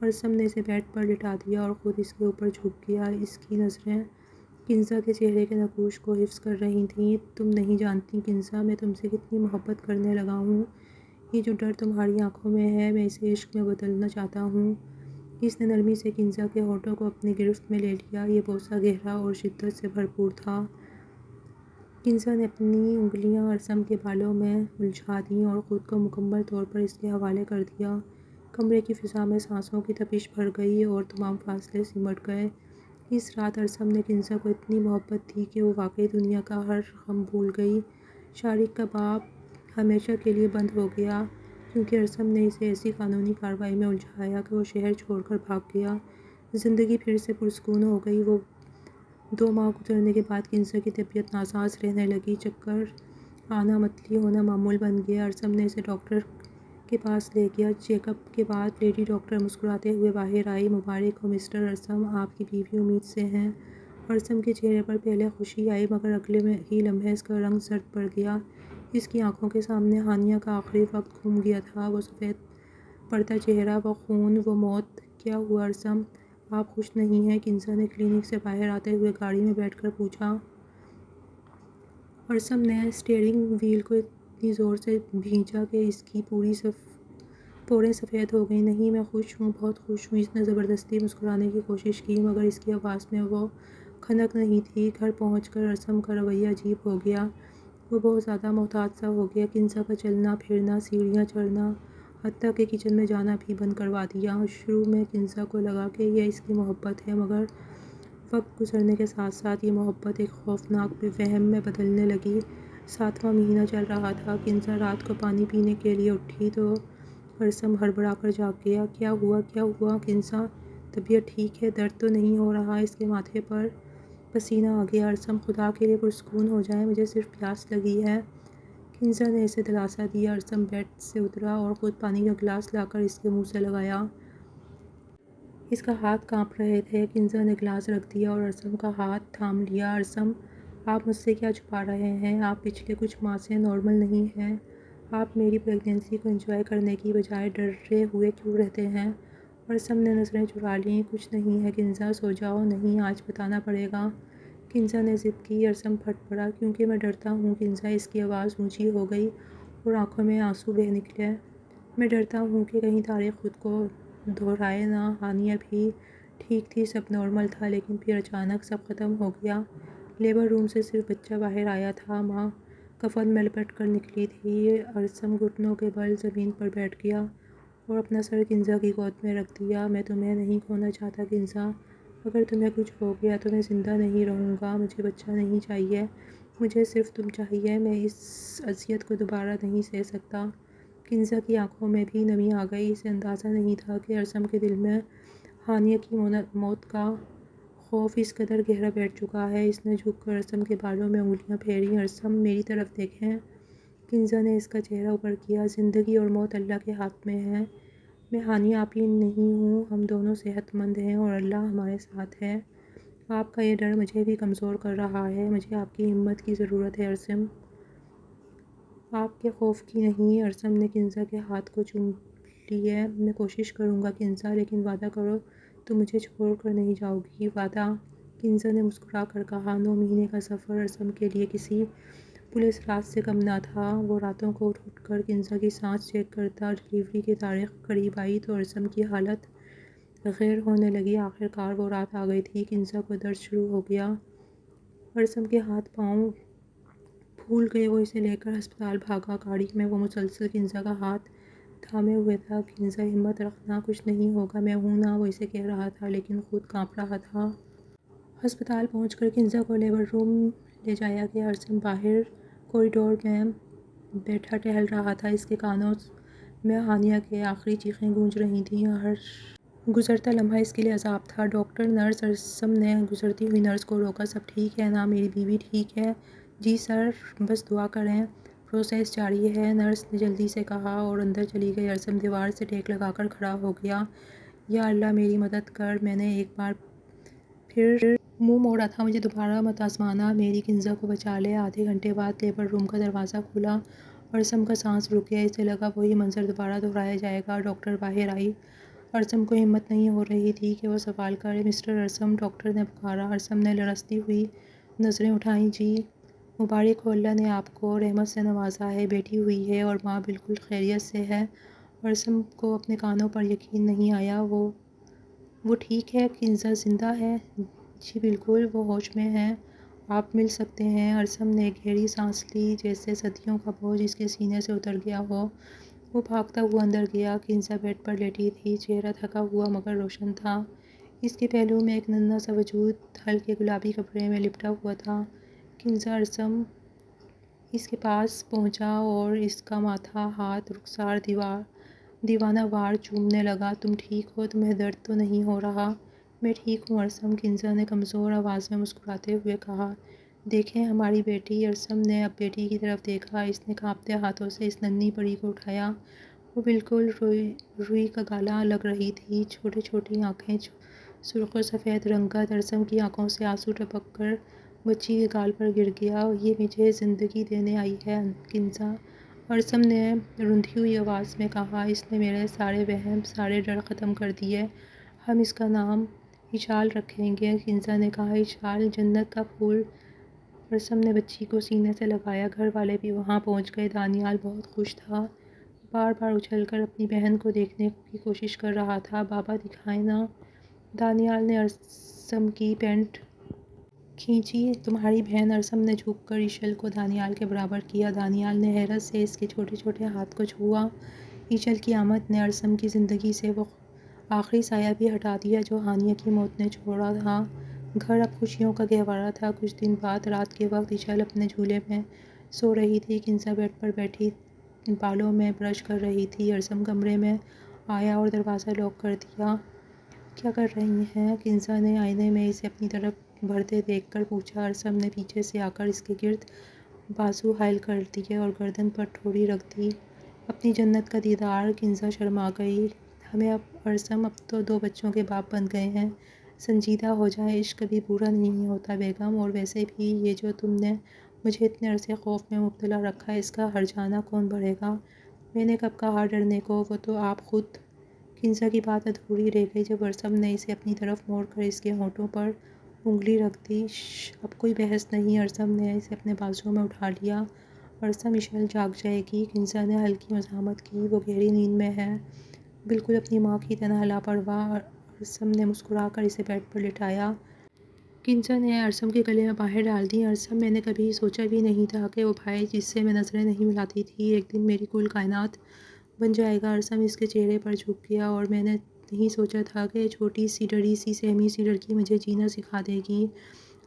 ارسم نے اسے بیڈ پر لٹا دیا اور خود اس کے اوپر جھک گیا۔ اس کی نظریں کنزا کے چہرے کے نقوش کو حفظ کر رہی تھیں۔ تم نہیں جانتی کنزا، میں تم سے کتنی محبت کرنے لگا ہوں۔ یہ جو ڈر تمہاری آنکھوں میں ہے، میں اسے عشق میں بدلنا چاہتا ہوں۔ اس نے نرمی سے کنزا کے ہونٹوں کو اپنی گرفت میں لے لیا۔ یہ بوسہ گہرا اور شدت سے بھرپور تھا۔ کنزا نے اپنی انگلیاں ارسم کے بالوں میں الجھا دیں اور خود کو مکمل طور پر اس کے حوالے کر دیا۔ کمرے کی فضا میں سانسوں کی تپش بھر گئی اور تمام فاصلے سمٹ گئے۔ اس رات ارسم نے کنزا کو اتنی محبت دی کہ وہ واقعی دنیا کا ہر غم بھول گئی۔ شارق کا باب ہمیشہ کے لیے بند ہو گیا، کیونکہ ارسم نے اسے ایسی قانونی کارروائی میں الجھایا کہ وہ شہر چھوڑ کر بھاگ گیا۔ زندگی پھر سے پرسکون ہو گئی۔ وہ 2 ماہ گزرنے کے بعد کنزا کی طبیعت ناساز رہنے لگی۔ چکر آنا، متلی ہونا معمول بن گیا۔ ارسم نے اسے ڈاکٹر کے پاس لے گیا۔ چیک اپ کے بعد لیڈی ڈاکٹر مسکراتے ہوئے باہر آئی۔ مبارک ہو مسٹر ارسم، آپ کی بیوی امید سے ہیں۔ ارسم کے چہرے پر پہلے خوشی آئی، مگر اگلے ہی لمحے اس کا رنگ زرد پڑ گیا۔ اس کی آنکھوں کے سامنے ہانیہ کا آخری وقت گھوم گیا تھا، وہ سفید پڑتا چہرہ، وہ خون، وہ موت۔ کیا ہوا ارسم، آپ خوش نہیں ہیں؟ کنزا نے کلینک سے باہر آتے ہوئے گاڑی میں بیٹھ کر پوچھا۔ ارسم نے اسٹیئرنگ وہیل کو اتنی زور سے بھینچا کہ اس کی پوریں سفید ہو گئیں۔ نہیں، میں خوش ہوں، بہت خوش ہوں۔ اس نے زبردستی مسکرانے کی کوشش کی، مگر اس کی آواز میں وہ کھنک نہیں تھی۔ گھر پہنچ کر ارسم کا رویہ عجیب ہو گیا۔ وہ بہت زیادہ محتاط سا ہو گیا۔ کنزا کا چلنا پھرنا، سیڑھیاں چڑھنا، حتیٰ کہ کچن میں جانا بھی بند کروا دیا۔ شروع میں کنزا کو لگا کہ یہ اس کی محبت ہے، مگر وقت گزرنے کے ساتھ ساتھ یہ محبت ایک خوفناک وہم میں بدلنے لگی۔ 7واں مہینہ چل رہا تھا۔ کنزا رات کو پانی پینے کے لیے اٹھی تو ارسم ہڑبڑا کر جاگ گیا۔ کیا ہوا، کیا ہوا کنزا، طبیعت ٹھیک ہے؟ درد تو نہیں ہو رہا؟ اس کے ماتھے پر پسینہ آ گیا۔ ارسم، خدا کے لیے پرسکون ہو جائیں، مجھے صرف پیاس لگی ہے۔ کنزا نے اسے دلاسا دیا۔ ارسم بیڈ سے اترا اور خود پانی کا گلاس لا کر اس کے منہ سے لگایا۔ اس کا ہاتھ کانپ رہے تھے۔ کنزا نے گلاس رکھ دیا اور ارسم کا ہاتھ تھام لیا۔ ارسم، آپ مجھ سے کیا چھپا رہے ہیں؟ آپ پچھلے کچھ ماہ سے نارمل نہیں ہیں۔ آپ میری پریگنینسی کو انجوائے کرنے کی بجائے ڈرے ہوئے کیوں رہتے ہیں؟ ارسم نے نظریں چرا لیں۔ کچھ نہیں ہے کنزا، سو جاؤ۔ نہیں، آج بتانا پڑے گا، کنزا نے ضد کی۔ ارسم پھٹ پڑا۔ کیونکہ میں ڈرتا ہوں کنزا، اس کی آواز اونچی ہو گئی اور آنکھوں میں آنسو بہہ نکلے۔ میں ڈرتا ہوں کہ کہیں طارق خود کو دہرائے نہ۔ ہانیہ بھی ٹھیک تھی، سب نارمل تھا، لیکن پھر اچانک سب ختم ہو گیا۔ لیبر روم سے صرف بچہ باہر آیا تھا، ماں کفن میں لپٹ کر نکلی تھی۔ ارسم گھٹنوں کے بل زمین پر بیٹھ گیا اور اپنا سر کنزا کی گود میں رکھ دیا۔ میں تمہیں نہیں کھونا چاہتا کنزا، اگر تمہیں کچھ ہو گیا تو میں زندہ نہیں رہوں گا۔ مجھے بچہ نہیں چاہیے، مجھے صرف تم چاہیے۔ میں اس اذیت کو دوبارہ نہیں سہہ سکتا۔ کنزا کی آنکھوں میں بھی نمی آ گئی۔ اسے اندازہ نہیں تھا کہ ارسم کے دل میں ہانیہ کی موت کا خوف اس قدر گہرا بیٹھ چکا ہے۔ اس نے جھک کر ارسم کے بالوں میں انگلیاں پھیریں۔ ارسم، میری طرف دیکھیں۔ کنزا نے اس کا چہرہ اوپر کیا۔ زندگی اور موت اللہ کے ہاتھ میں ہے۔ میں ہانیہ آپی نہیں ہوں، ہم دونوں صحت مند ہیں اور اللہ ہمارے ساتھ ہے۔ آپ کا یہ ڈر مجھے بھی کمزور کر رہا ہے۔ مجھے آپ کی ہمت کی ضرورت ہے ارسم، آپ کے خوف کی نہیں۔ ارسم نے کنزا کے ہاتھ کو چوم لیے۔ میں کوشش کروں گا کنزا، لیکن وعدہ کرو تم مجھے چھوڑ کر نہیں جاؤ گی۔ وعدہ، کنزا نے مسکرا کر کہا۔ 9 مہینے کا سفر ارسم کے لیے کسی پولیس راز سے کم نہ تھا۔ وہ راتوں کو اٹھ اٹھ کر کنزا کی سانس چیک کرتا۔ ڈلیوری کی تاریخ قریب آئی تو ارسم کی حالت غیر ہونے لگی۔ آخر کار وہ رات آ گئی تھی۔ کنزا کو درد شروع ہو گیا۔ ارسم کے ہاتھ پاؤں پھول گئے۔ وہ اسے لے کر ہسپتال بھاگا۔ گاڑی میں وہ مسلسل کنزا کا ہاتھ تھامے ہوئے تھا۔ کنزا، ہمت رکھنا، کچھ نہیں ہوگا، میں ہوں نا، وہ اسے کہہ رہا تھا، لیکن خود کانپ رہا تھا۔ ہسپتال پہنچ کر کنزا کو لیبر روم لے جایا گیا۔ ارسم باہر کوریڈور میں بیٹھا ٹہل رہا تھا۔ اس کے کانوں میں ہانیہ کی آخری چیخیں گونج رہی تھیں۔ ہر گزرتا لمحہ اس کے لیے عذاب تھا۔ ڈاکٹر، نرس، ارسم نے گزرتی ہوئی نرس کو روکا۔ سب ٹھیک ہے نا؟ میری بیوی ٹھیک ہے؟ جی سر، بس دعا کریں۔ پروسیس جاری ہے، نرس نے جلدی سے کہا اور اندر چلی گئی۔ ارسم دیوار سے ٹیک لگا کر کھڑا ہو گیا۔ یا اللہ میری مدد کر۔ میں نے ایک بار پھر منہ موڑا تھا، مجھے دوبارہ مت آزمانا، میری کنزا کو بچا لے۔ آدھے گھنٹے بعد لیبر روم کا دروازہ کھلا، ارسم کا سانس رک گیا، اسے لگا وہی منظر دوبارہ دہرایا جائے گا۔ ڈاکٹر باہر آئی، ارسم کو ہمت نہیں ہو رہی تھی کہ وہ سوال کرے۔ مسٹر ارسم، ڈاکٹر نے پکارا۔ ارسم نے لرزتی ہوئی نظریں اٹھائیں۔ جی مبارک ہو، اللہ نے آپ کو رحمت سے نوازا ہے، بیٹی ہوئی ہے اور ماں بالکل خیریت سے ہے۔ ارسم کو اپنے کانوں پر یقین نہیں آیا۔ وہ ٹھیک ہے؟ کنزا زندہ ہے؟ جی بالکل، وہ ہوش میں ہے، آپ مل سکتے ہیں۔ ارسم نے ایک گہری سانس لی، جیسے صدیوں کا بوجھ اس کے سینے سے اتر گیا ہو۔ وہ بھاگتا ہوا اندر گیا۔ کنزا بیڈ پر لیٹی تھی، چہرہ تھکا ہوا مگر روشن تھا۔ اس کے پہلو میں ایک ننھا سا وجود ہلکے گلابی کپڑے میں لپٹا ہوا تھا۔ کنزا، ارسم اس کے پاس پہنچا اور اس کا ماتھا، ہاتھ، رخسار دیوانہ وار چومنے لگا۔ تم ٹھیک ہو؟ تمہیں درد تو نہیں ہو رہا؟ میں ٹھیک ہوں ارسم، کنزا نے کمزور آواز میں مسکراتے ہوئے کہا۔ دیکھیں ہماری بیٹی۔ ارسم نے اب بیٹی کی طرف دیکھا، اس نے کانپتے ہاتھوں سے اس ننھی پری کو اٹھایا۔ وہ بالکل روئی کا گالا لگ رہی تھی، چھوٹی چھوٹی آنکھیں، سرخ و سفید رنگت۔ ارسم کی آنکھوں سے آنسو ٹپک کر بچی کے گال پر گر گیا۔ یہ مجھے زندگی دینے آئی ہے کنزا، ارسم نے روندھی ہوئی آواز میں کہا۔ اس نے میرے سارے وہم، سارے ڈر ختم کر دیے۔ ہم اس کا نام ایشال رکھیں گے، کنزا نے کہا۔ ایشال، جنت کا پھول۔ ارسم نے بچی کو سینے سے لگایا۔ گھر والے بھی وہاں پہنچ گئے۔ دانیال بہت خوش تھا، بار بار اچھل کر اپنی بہن کو دیکھنے کی کوشش کر رہا تھا۔ بابا دکھائیں نا۔ دانیال نے ارسم کی پینٹ کھینچی۔ تمہاری بہن؟ ارسم نے جھک کر ایشل کو دانیال کے برابر کیا۔ دانیال نے حیرت سے اس کے چھوٹے چھوٹے ہاتھ کو چھوا۔ ایشل کی آمد نے ارسم کی زندگی سے وہ آخری سایہ بھی ہٹا دیا جو ہانیہ کی موت نے چھوڑا تھا۔ گھر اب خوشیوں کا گہوارہ تھا۔ کچھ دن بعد رات کے وقت ایشل اپنے جھولے میں سو رہی تھی، کنزا بیڈ پر بیٹھی بالوں میں برش کر رہی تھی۔ ارسم کمرے میں آیا اور دروازہ لاک کر دیا۔ کیا کر رہی ہیں؟ کنزا نے آئینے میں اسے اپنی طرف بڑھتے دیکھ کر پوچھا۔ ارسم نے پیچھے سے آ کر اس کے گرد بازو حائل کر دیے اور گردن پر ٹھوڑی رکھ دی۔ اپنی جنت کا دیدار؟ کنزا شرما گئی۔ ہمیں ارسم اب تو 2 بچوں کے باپ بن گئے ہیں۔ سنجیدہ ہو جائیں، عشق کبھی برا نہیں ہوتا بیگم، اور ویسے بھی یہ جو تم نے مجھے اتنے عرصے خوف میں مبتلا رکھا، اس کا ہرجانہ کون بھرے گا؟ میں نے کب کہا ڈرنے کو؟ وہ تو آپ خود۔ کنزا کی بات ادھوری رہ گئی جب ارسم نے اسے اپنی طرف موڑ کر اس کے ہونٹوں پر انگلی رکھ دی۔ اب کوئی بحث نہیں۔ ارسم نے اسے اپنے بازو میں اٹھا لیا۔ ارسم، ایشل جاگ جائے گی، کنزا نے ہلکی مزاحمت کی، وہ گہری نیند میں ہے، بالکل اپنی ماں کی طرح لاپرواہ۔ ارسم نے مسکرا کر اسے بیڈ پر لٹایا۔ کنزا نے ارسم کے گلے میں باہیں ڈال دیں۔ ارسم، میں نے کبھی سوچا بھی نہیں تھا کہ وہ بھائی جس سے میں نظریں نہیں ملاتی تھی، ایک دن میری کل کائنات بن جائے گا۔ ارسم اس کے چہرے پر جھک گیا۔ اور میں نے نہیں سوچا تھا کہ چھوٹی سی ڈری سی سہمی سی لڑکی مجھے جینا سکھا دے گی۔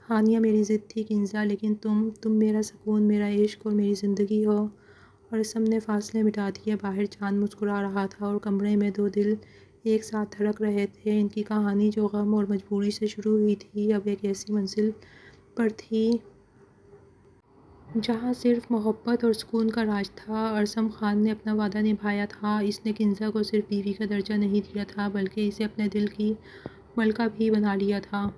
ہانیہ میری ضد تھی کنزا، لیکن تم میرا سکون، میرا عشق اور میری زندگی ہو۔ ارسم نے فاصلے مٹا دیے۔ باہر چاند مسکرا رہا تھا اور کمرے میں 2 دل ایک ساتھ دھڑک رہے تھے۔ ان کی کہانی جو غم اور مجبوری سے شروع ہوئی تھی، اب ایک ایسی منزل پر تھی جہاں صرف محبت اور سکون کا راج تھا۔ ارسم خان نے اپنا وعدہ نبھایا تھا۔ اس نے کنزا کو صرف بیوی کا درجہ نہیں دیا تھا، بلکہ اسے اپنے دل کی ملکہ بھی بنا لیا تھا۔